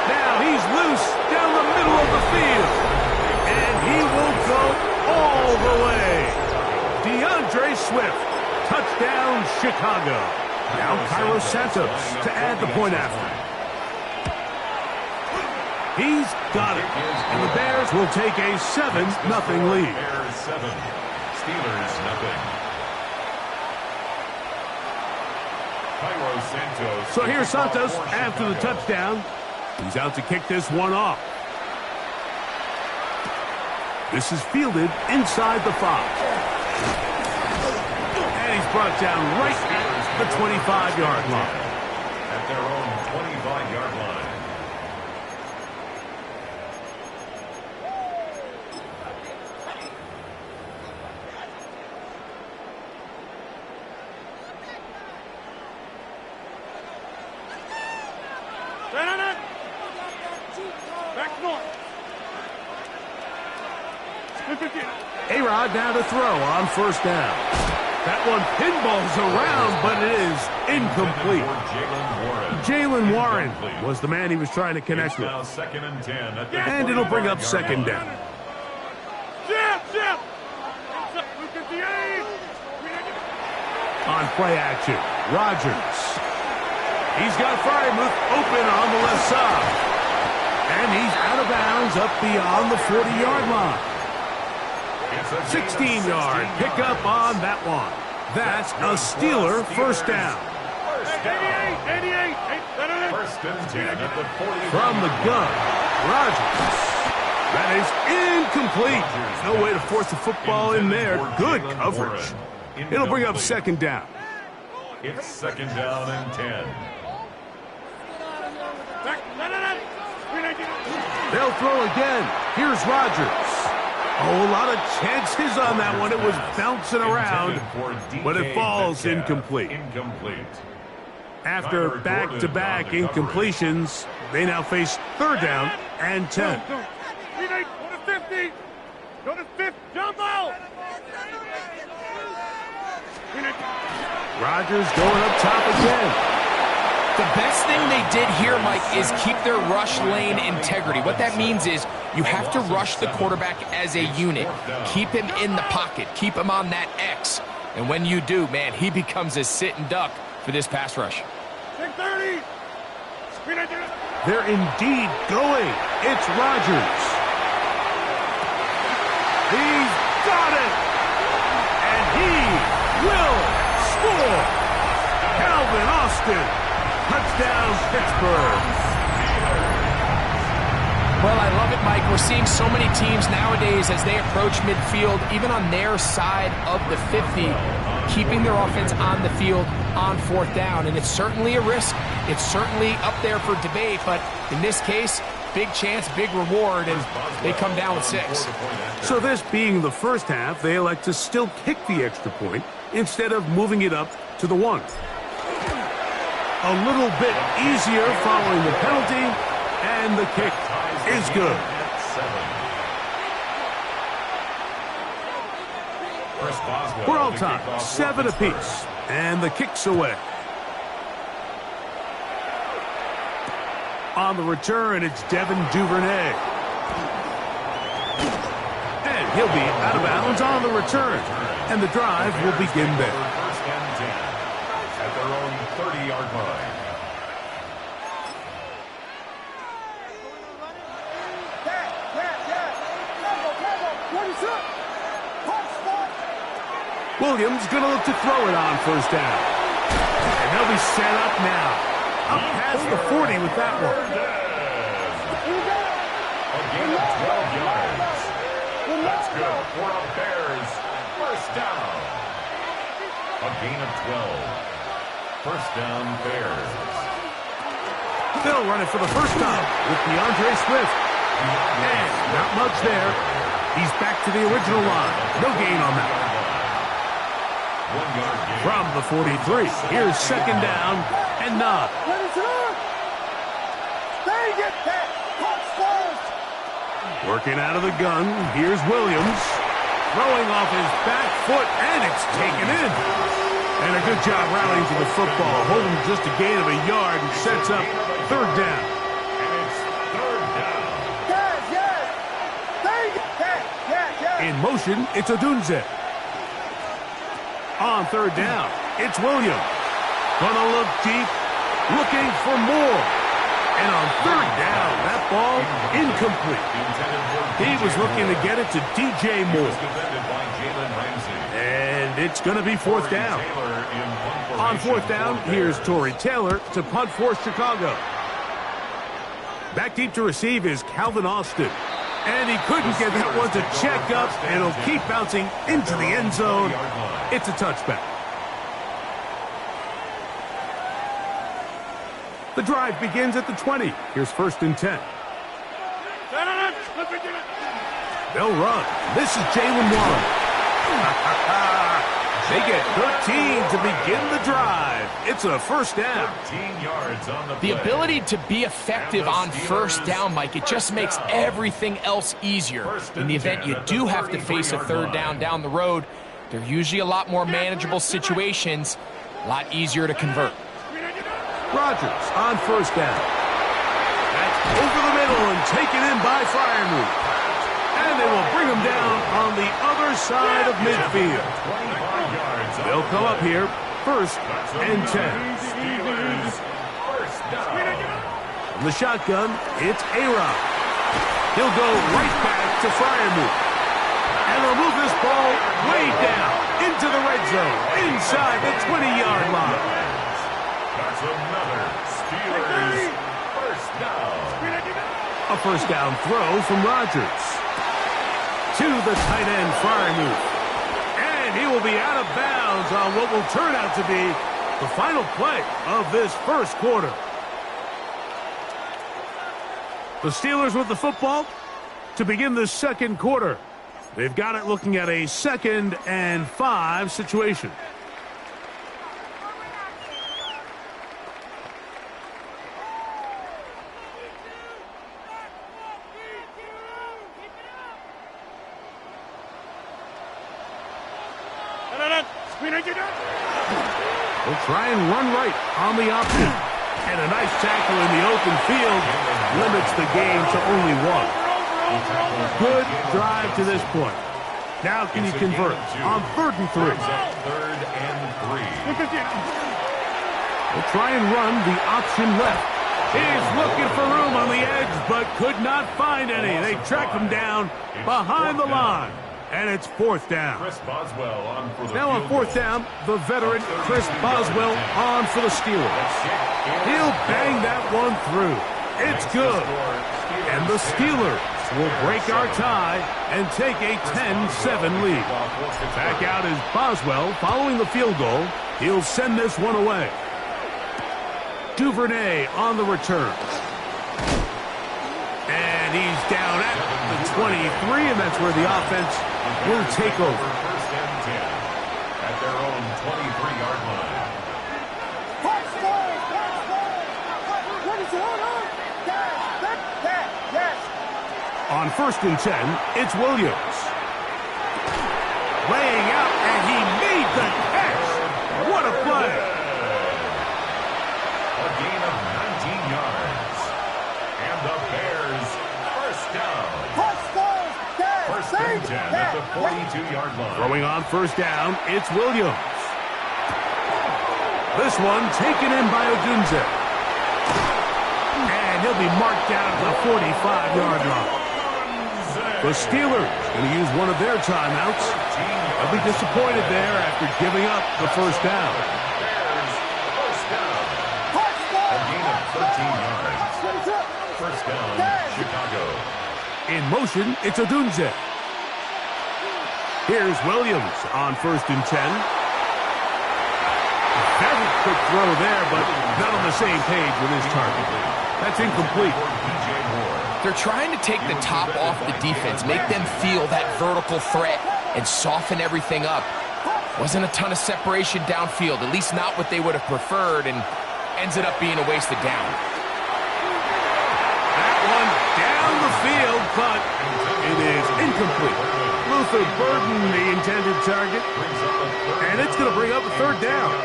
Now he's loose down the middle of the field. And he will go all the way. DeAndre Swift. Touchdown, Chicago. Now Cairo Santos to add the point after. He's got it. And the Bears will take a 7-0 lead. Bears 7, Steelers 0. So here's Santos after the touchdown. He's out to kick this one off. This is fielded inside the 5. And he's brought down right at the 25-yard line. At their own 25-yard line. A-Rod now to throw on first down. That one pinballs around, but it is incomplete. Jalen Warren was the man he was trying to connect with. And it'll bring up second down. On play action, Rodgers. He's got Frymuth open on the left side. And he's out of bounds up beyond the 40-yard line. 16-yard pickup on that one. That's a Steeler first down. From the gun, Rodgers. That is incomplete. No way to force the football in there. Good coverage. It'll bring up second down. It's second down and 10. They'll throw again. Here's Rodgers. Oh, a lot of chances on that one. It was bouncing around, but it falls incomplete. After back-to-back incompletions, they now face third down and 10. Go to 50. Jump out. Rodgers going up top again. The best thing they did here, Mike, is keep their rush lane integrity. What that means is you have to rush the quarterback as a unit. Keep him in the pocket. Keep him on that X. And when you do, man, he becomes a sitting duck for this pass rush. 630. They're indeed going. It's Rodgers. He's got it. And he will score. Calvin Austin. Touchdown, Pittsburgh. Well, I love it, Mike. We're seeing so many teams nowadays as they approach midfield, even on their side of the 50, keeping their offense on the field on fourth down. And it's certainly a risk. It's certainly up there for debate. But in this case, big chance, big reward, and they come down with 6. So this being the first half, they elect to still kick the extra point instead of moving it up to the 1. A little bit easier following the penalty, and the kick is good. We're all tied, 7 apiece, and the kick's away. On the return, it's Devin Duvernay. And he'll be out of bounds on the return, and the drive will begin there. At their own 30-yard line. Williams going to look to throw it on first down. And they'll be set up now. Up past the 40 with that one. A gain of 12 yards. That's good for a Bears first down. A gain of 12. First down, Bears. They'll run it for the first time with DeAndre Swift. And not much there. He's back to the original line. No gain on that. 1 yard gain. From the 43, here's second down and 9. Working out of the gun, here's Williams. Throwing off his back foot, and it's taken in. And a good job rallying to the football, holding just a gain of a yard and sets up third down. And it's third down. In motion, it's Odunze. On third down, it's Williams. Gonna look deep, looking for more. And on third down, that ball incomplete. He was looking to get it to DJ Moore. And it's going to be fourth down. On fourth down, here's Torrey Taylor to punt for Chicago. Back deep to receive is Calvin Austin. And he couldn't get that one to check up, and it'll keep bouncing into the end zone. It's a touchback. The drive begins at the 20. Here's first and 10. They'll run. This is Jalen Warren. They get 13 to begin the drive. It's a first down. 13 yards on The ability to be effective on first down, Mike, it just makes everything else easier. In the event you do have to face a third down the road, they're usually a lot more manageable situations, a lot easier to convert. Rodgers on first down. That's over the middle and taken in by Freiermuth. And they will bring him down on the other side of midfield. They'll come up here first and 10. From the shotgun, it's A-Rod. He'll go right back to Freiermuth. And they'll move this ball way down into the red zone, inside the 20-yard line. That's another Steelers first down. A first down throw from Rodgers. To the tight end, Freiermuth. And he will be out of bounds on what will turn out to be the final play of this first quarter. The Steelers with the football to begin the second quarter. They've got it looking at a 2nd and 5 situation. They'll try and run right on the option. And a nice tackle in the open field limits the game to only 1. Good drive to this point. Now can he convert on 3rd and 3? Third and 3. They'll try and run the option left. He's looking for room on the edge, but could not find any. They track him down behind the line. And it's 4th down. Chris Boswell on for the Now on 4th down, the veteran Chris Boswell on for the Steelers. He'll bang that one through. It's good. And the Steelers will break our tie and take a 10-7 lead. Back out is Boswell following the field goal. He'll send this one away. Duvernay on the return. And he's down at the 23, and that's where the offense will take over. First and 10 at their own 23-yard line. On 1st and 10, it's Williams. Laying out, and he made the catch. What a play. A gain of 19 yards. And the Bears first down. First and 10 at the 42-yard line. Throwing on 1st down, it's Williams. This one taken in by Odunze. And he'll be marked down at the 45-yard line. The Steelers going to use one of their timeouts. They'll be disappointed there after giving up the first down. Bears, first down. A gain of 13 yards. First down, Chicago. In motion, it's Odunze. Here's Williams on 1st and 10. Very quick throw there, but not on the same page with his target. That's incomplete. They're trying to take the top off the defense, make them feel that vertical threat, and soften everything up. Wasn't a ton of separation downfield, at least not what they would have preferred, and ends it up being a wasted down. That one down the field, but it is incomplete. Luther Burden, the intended target, and it's going to bring up a 3rd down.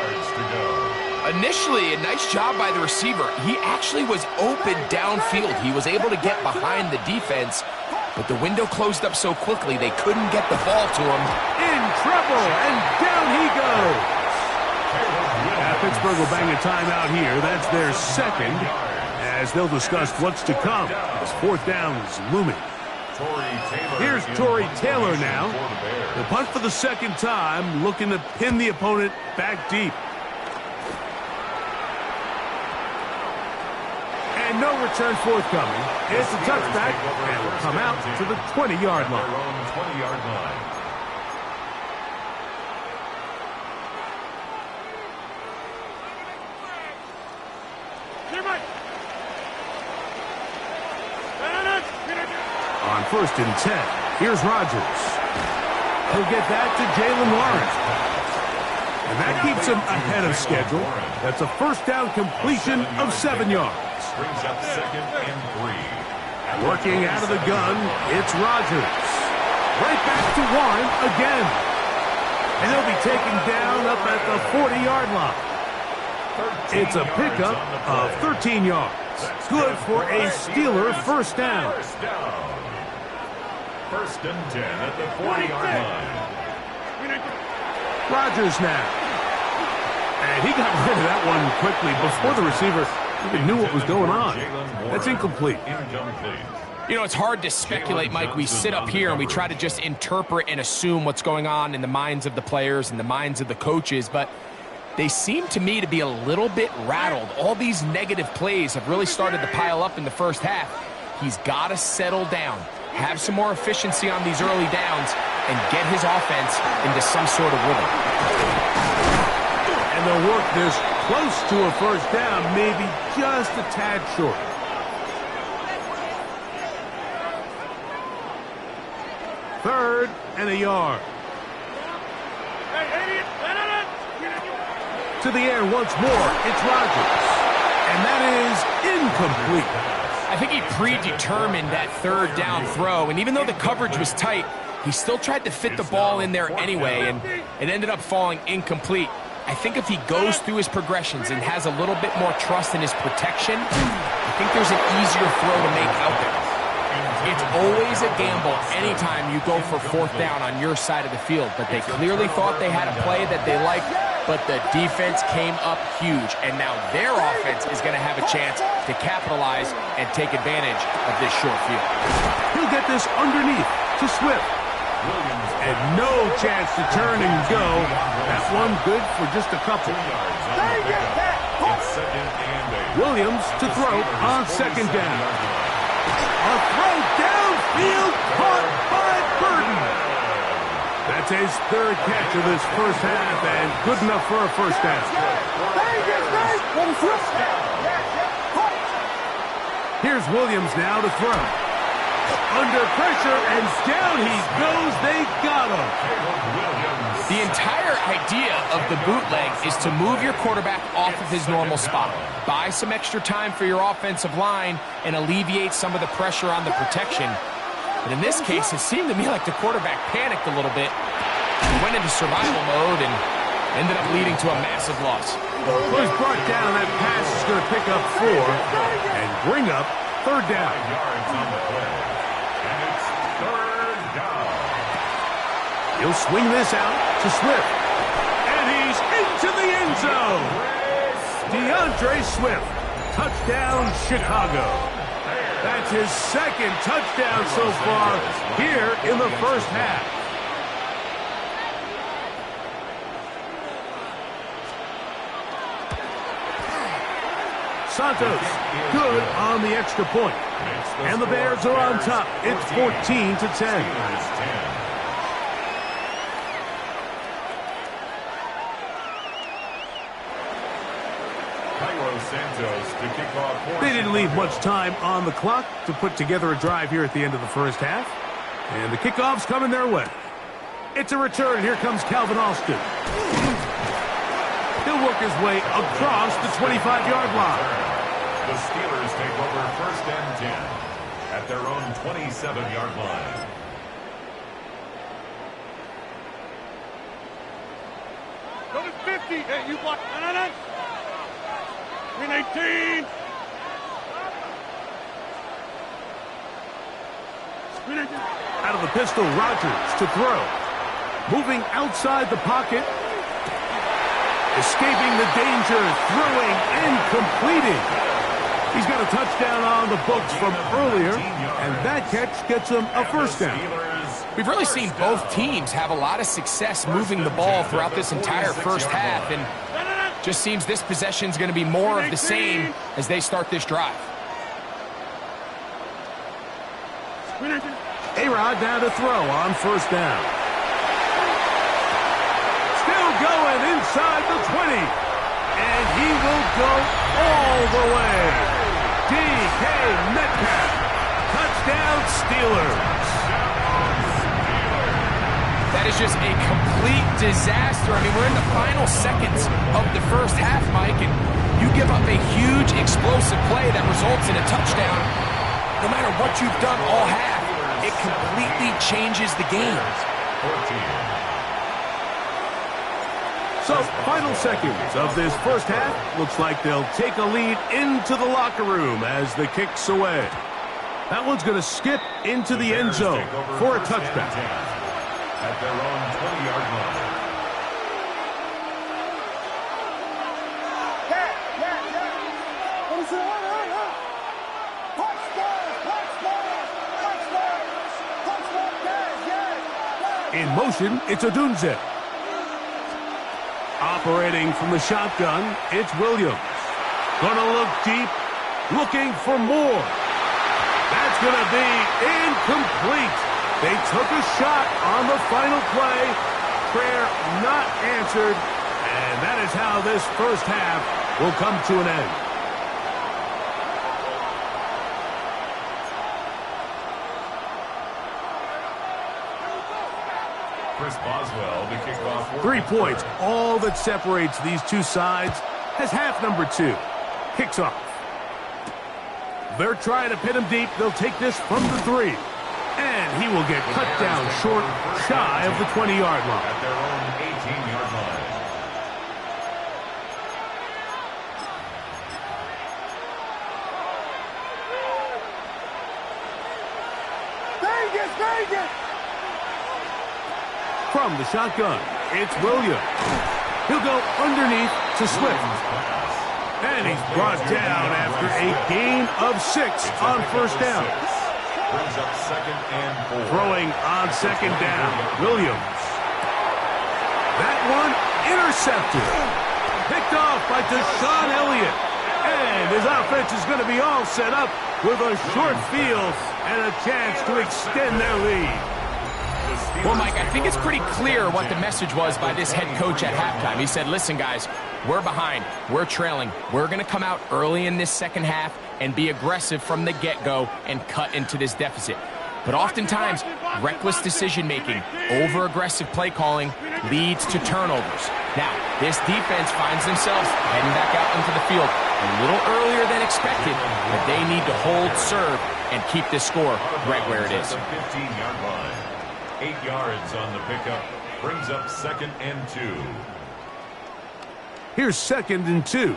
Initially, a nice job by the receiver. He actually was open downfield. He was able to get behind the defense, but the window closed up so quickly they couldn't get the ball to him. In trouble, and down he goes. Pittsburgh will bang a timeout here. That's their 2nd, as they'll discuss what's to come as 4th down is looming. Here's Torrey Taylor now. The punt for the 2nd time, looking to pin the opponent back deep. And no return forthcoming. It's a touchback, and will come out to the 20-yard line. On 1st and 10, here's Rodgers. He'll get that to Jalen Lawrence. And that keeps him ahead of schedule. That's a 1st down completion of 7 yards. Brings up 2nd and 3. Working out of the gun, it's Rodgers. Right back to Warren again. And he'll be taken down up at the 40-yard line. It's a pickup of 13 yards. Good for a Steeler 1st down. 1st and 10 at the 40-yard line. Rodgers now. And he got rid of that one quickly before the receiver even knew what was going on. That's incomplete. You know, it's hard to speculate, Mike. We sit up here and we try to just interpret and assume what's going on in the minds of the players and the minds of the coaches, but they seem to me to be a little bit rattled. All these negative plays have really started to pile up in the first half. He's got to settle down, have some more efficiency on these early downs, and get his offense into some sort of rhythm. And they'll work this close to a 1st down, maybe just a tad short. Third and a yard. To the air once more, it's Rodgers. And that is incomplete. I think he predetermined that 3rd down throw, and even though the coverage was tight, he still tried to fit the ball in there anyway, and it ended up falling incomplete. I think if he goes through his progressions and has a little bit more trust in his protection, I think there's an easier throw to make out there. It's always a gamble anytime you go for 4th down on your side of the field, but they clearly thought they had a play that they liked, but the defense came up huge, and now their offense is going to have a chance to capitalize and take advantage of this short field. He'll get this underneath to Swift. And no chance to turn and go. That one good for just a couple. Williams to throw on 2nd down. A throw downfield caught by Burden. That's his 3rd catch of this first half and good enough for a 1st down. Here's Williams now to throw. Under pressure, and down he goes. They got him. The entire idea of the bootleg is to move your quarterback off of his normal spot. Buy some extra time for your offensive line and alleviate some of the pressure on the protection. But in this case, it seemed to me like the quarterback panicked a little bit. He went into survival mode and ended up leading to a massive loss. Well, he's brought down. That pass is going to pick up 4 and bring up 3rd down. He'll swing this out to Swift. And he's into the end zone. DeAndre Swift. Touchdown, Chicago. That's his 2nd touchdown so far here in the first half. Santos, good on the extra point. And the Bears are on top. It's 14-10. They didn't leave much time on the clock to put together a drive here at the end of the first half. And the kickoff's coming their way. It's a return. Here comes Calvin Austin. He'll work his way across the 25-yard line. The Steelers take over 1st and 10 at their own 27-yard line. Go to 50. Hey, you block. No. Green 18. Out of the pistol, Rodgers to throw. Moving outside the pocket. Escaping the danger, throwing and completing. He's got a touchdown on the books from earlier, and that catch gets him a first down. We've really seen both teams have a lot of success moving the ball throughout this entire first half, and just seems this possession's going to be more of the same as they start this drive. A-Rod now to throw on first down. Still going inside the 20. And he will go all the way. D.K. Metcalf. Touchdown Steelers. That is just a complete disaster. I mean, we're in the final seconds of the first half, Mike, and you give up a huge explosive play that results in a touchdown. No matter what you've done all half, it completely changes the game. So, final seconds of this first half. Looks like they'll take a lead into the locker room as the kick's away. That one's going to skip into the end zone for a touchback. At their own 20-yard line. In motion, it's Odunze. Operating from the shotgun, it's Williams. Gonna look deep, looking for more. That's gonna be incomplete. They took a shot on the final play. Prayer not answered. And that is how this first half will come to an end. Chris Boswell, the kickoff. 3 points, all that separates these two sides, as half number 2 kicks off. They're trying to pin him deep. They'll take this from the 3. And he will get cut down short, shy of the 20-yard line. At their own 18-yard line. Vegas! From the shotgun, it's Williams. He'll go underneath to Swift. And he's brought down after a gain of 6 on first down. Brings up 2nd and 4. Throwing on 2nd down, Williams. That one intercepted. Picked off by Deshaun Elliott. And his offense is going to be all set up with a short field and a chance to extend their lead. Well, Mike, I think it's pretty clear what the message was by this head coach at halftime. He said, listen, guys, we're behind. We're trailing. We're going to come out early in this second half and be aggressive from the get-go and cut into this deficit. But oftentimes, reckless decision-making, over-aggressive play calling leads to turnovers. Now, this defense finds themselves heading back out into the field a little earlier than expected, but they need to hold serve and keep this score right where it is. 15-yard line. 8 yards on the pickup. Brings up 2nd and 2. Here's 2nd and 2.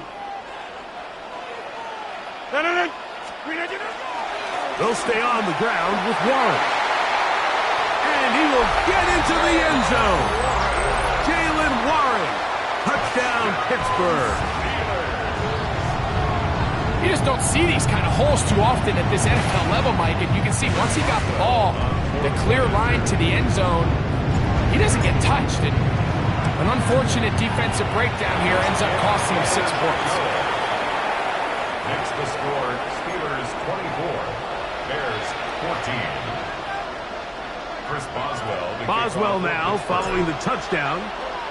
They'll stay on the ground with Warren. And he will get into the end zone. Jalen Warren. Touchdown, Pittsburgh. You just don't see these kind of holes too often at this NFL level, Mike. And you can see once he got the ball, the clear line to the end zone, he doesn't get touched. And an unfortunate defensive breakdown here ends up costing him 6 points. Bears 14. Chris Boswell. Boswell now following the touchdown.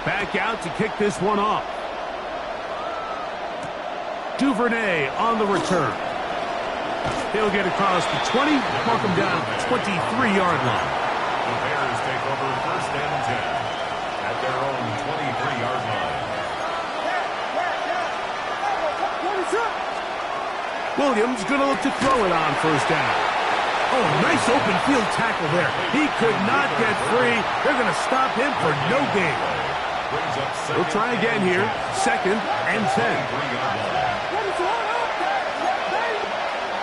Back out to kick this one off. Duvernay on the return. He'll get across the 20, mark him down at the 23-yard line. The Bears take over 1st and 10 at their own 23-yard line. Williams going to look to throw it on 1st down. Oh, nice open field tackle there. He could not get free. They're going to stop him for no gain. We'll try again here. 2nd and 10.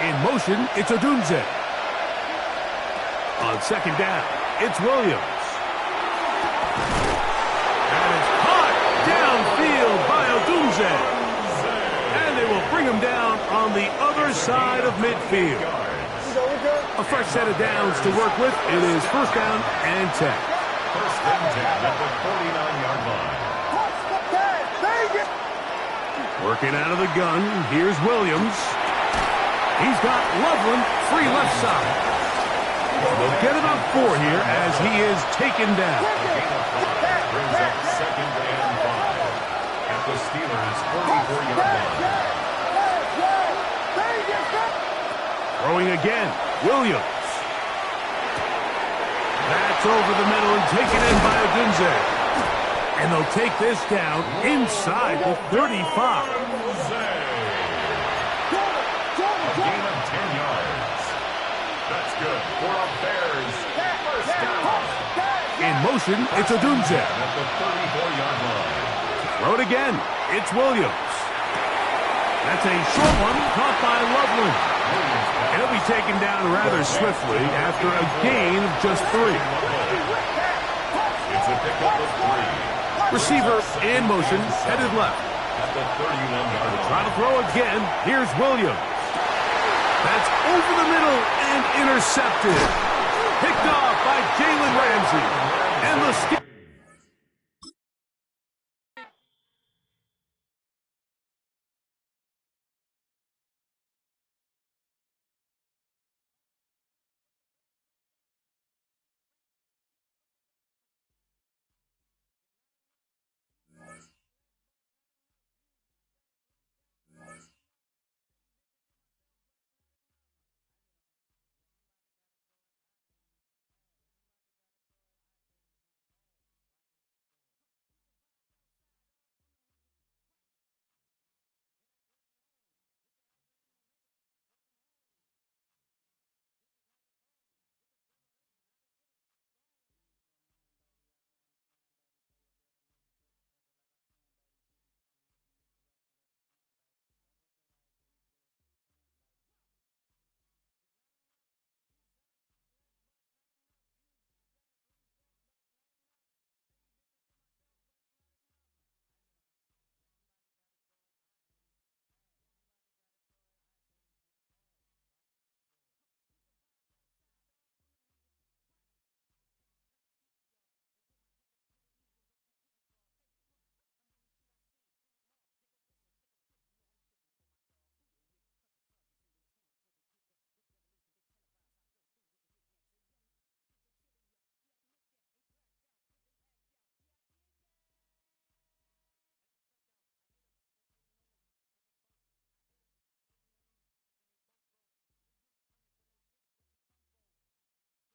In motion, it's Odunze. On 2nd down, it's Williams. And it's caught downfield by Odunze. And they will bring him down on the other side of midfield. A fresh set of downs to work with. It is 1st down and 10. 1st and 10 at the 49-yard line. Working out of the gun, here's Williams. He's got Loveland free left side. They'll get about 4 here as he is taken down. Brings up 2nd and 5 at the Steelers' 44-yard line. Throwing again, Williams. That's over the middle and taken in by Odunze. And they'll take this down inside the 35. Gain of 10 yards. That's good for a Bears 1st down. In motion, it's Odunze. At the 34-yard line. Throw it again. It's Williams. That's a short one caught by Loveland. And he'll be taken down rather swiftly after a gain of just 3. It's a pickup of 3. Receiver in motion, headed left. At the 31-yard line. Try to throw again. Here's Williams. That's over the middle and intercepted. Picked off by Jalen Ramsey. And the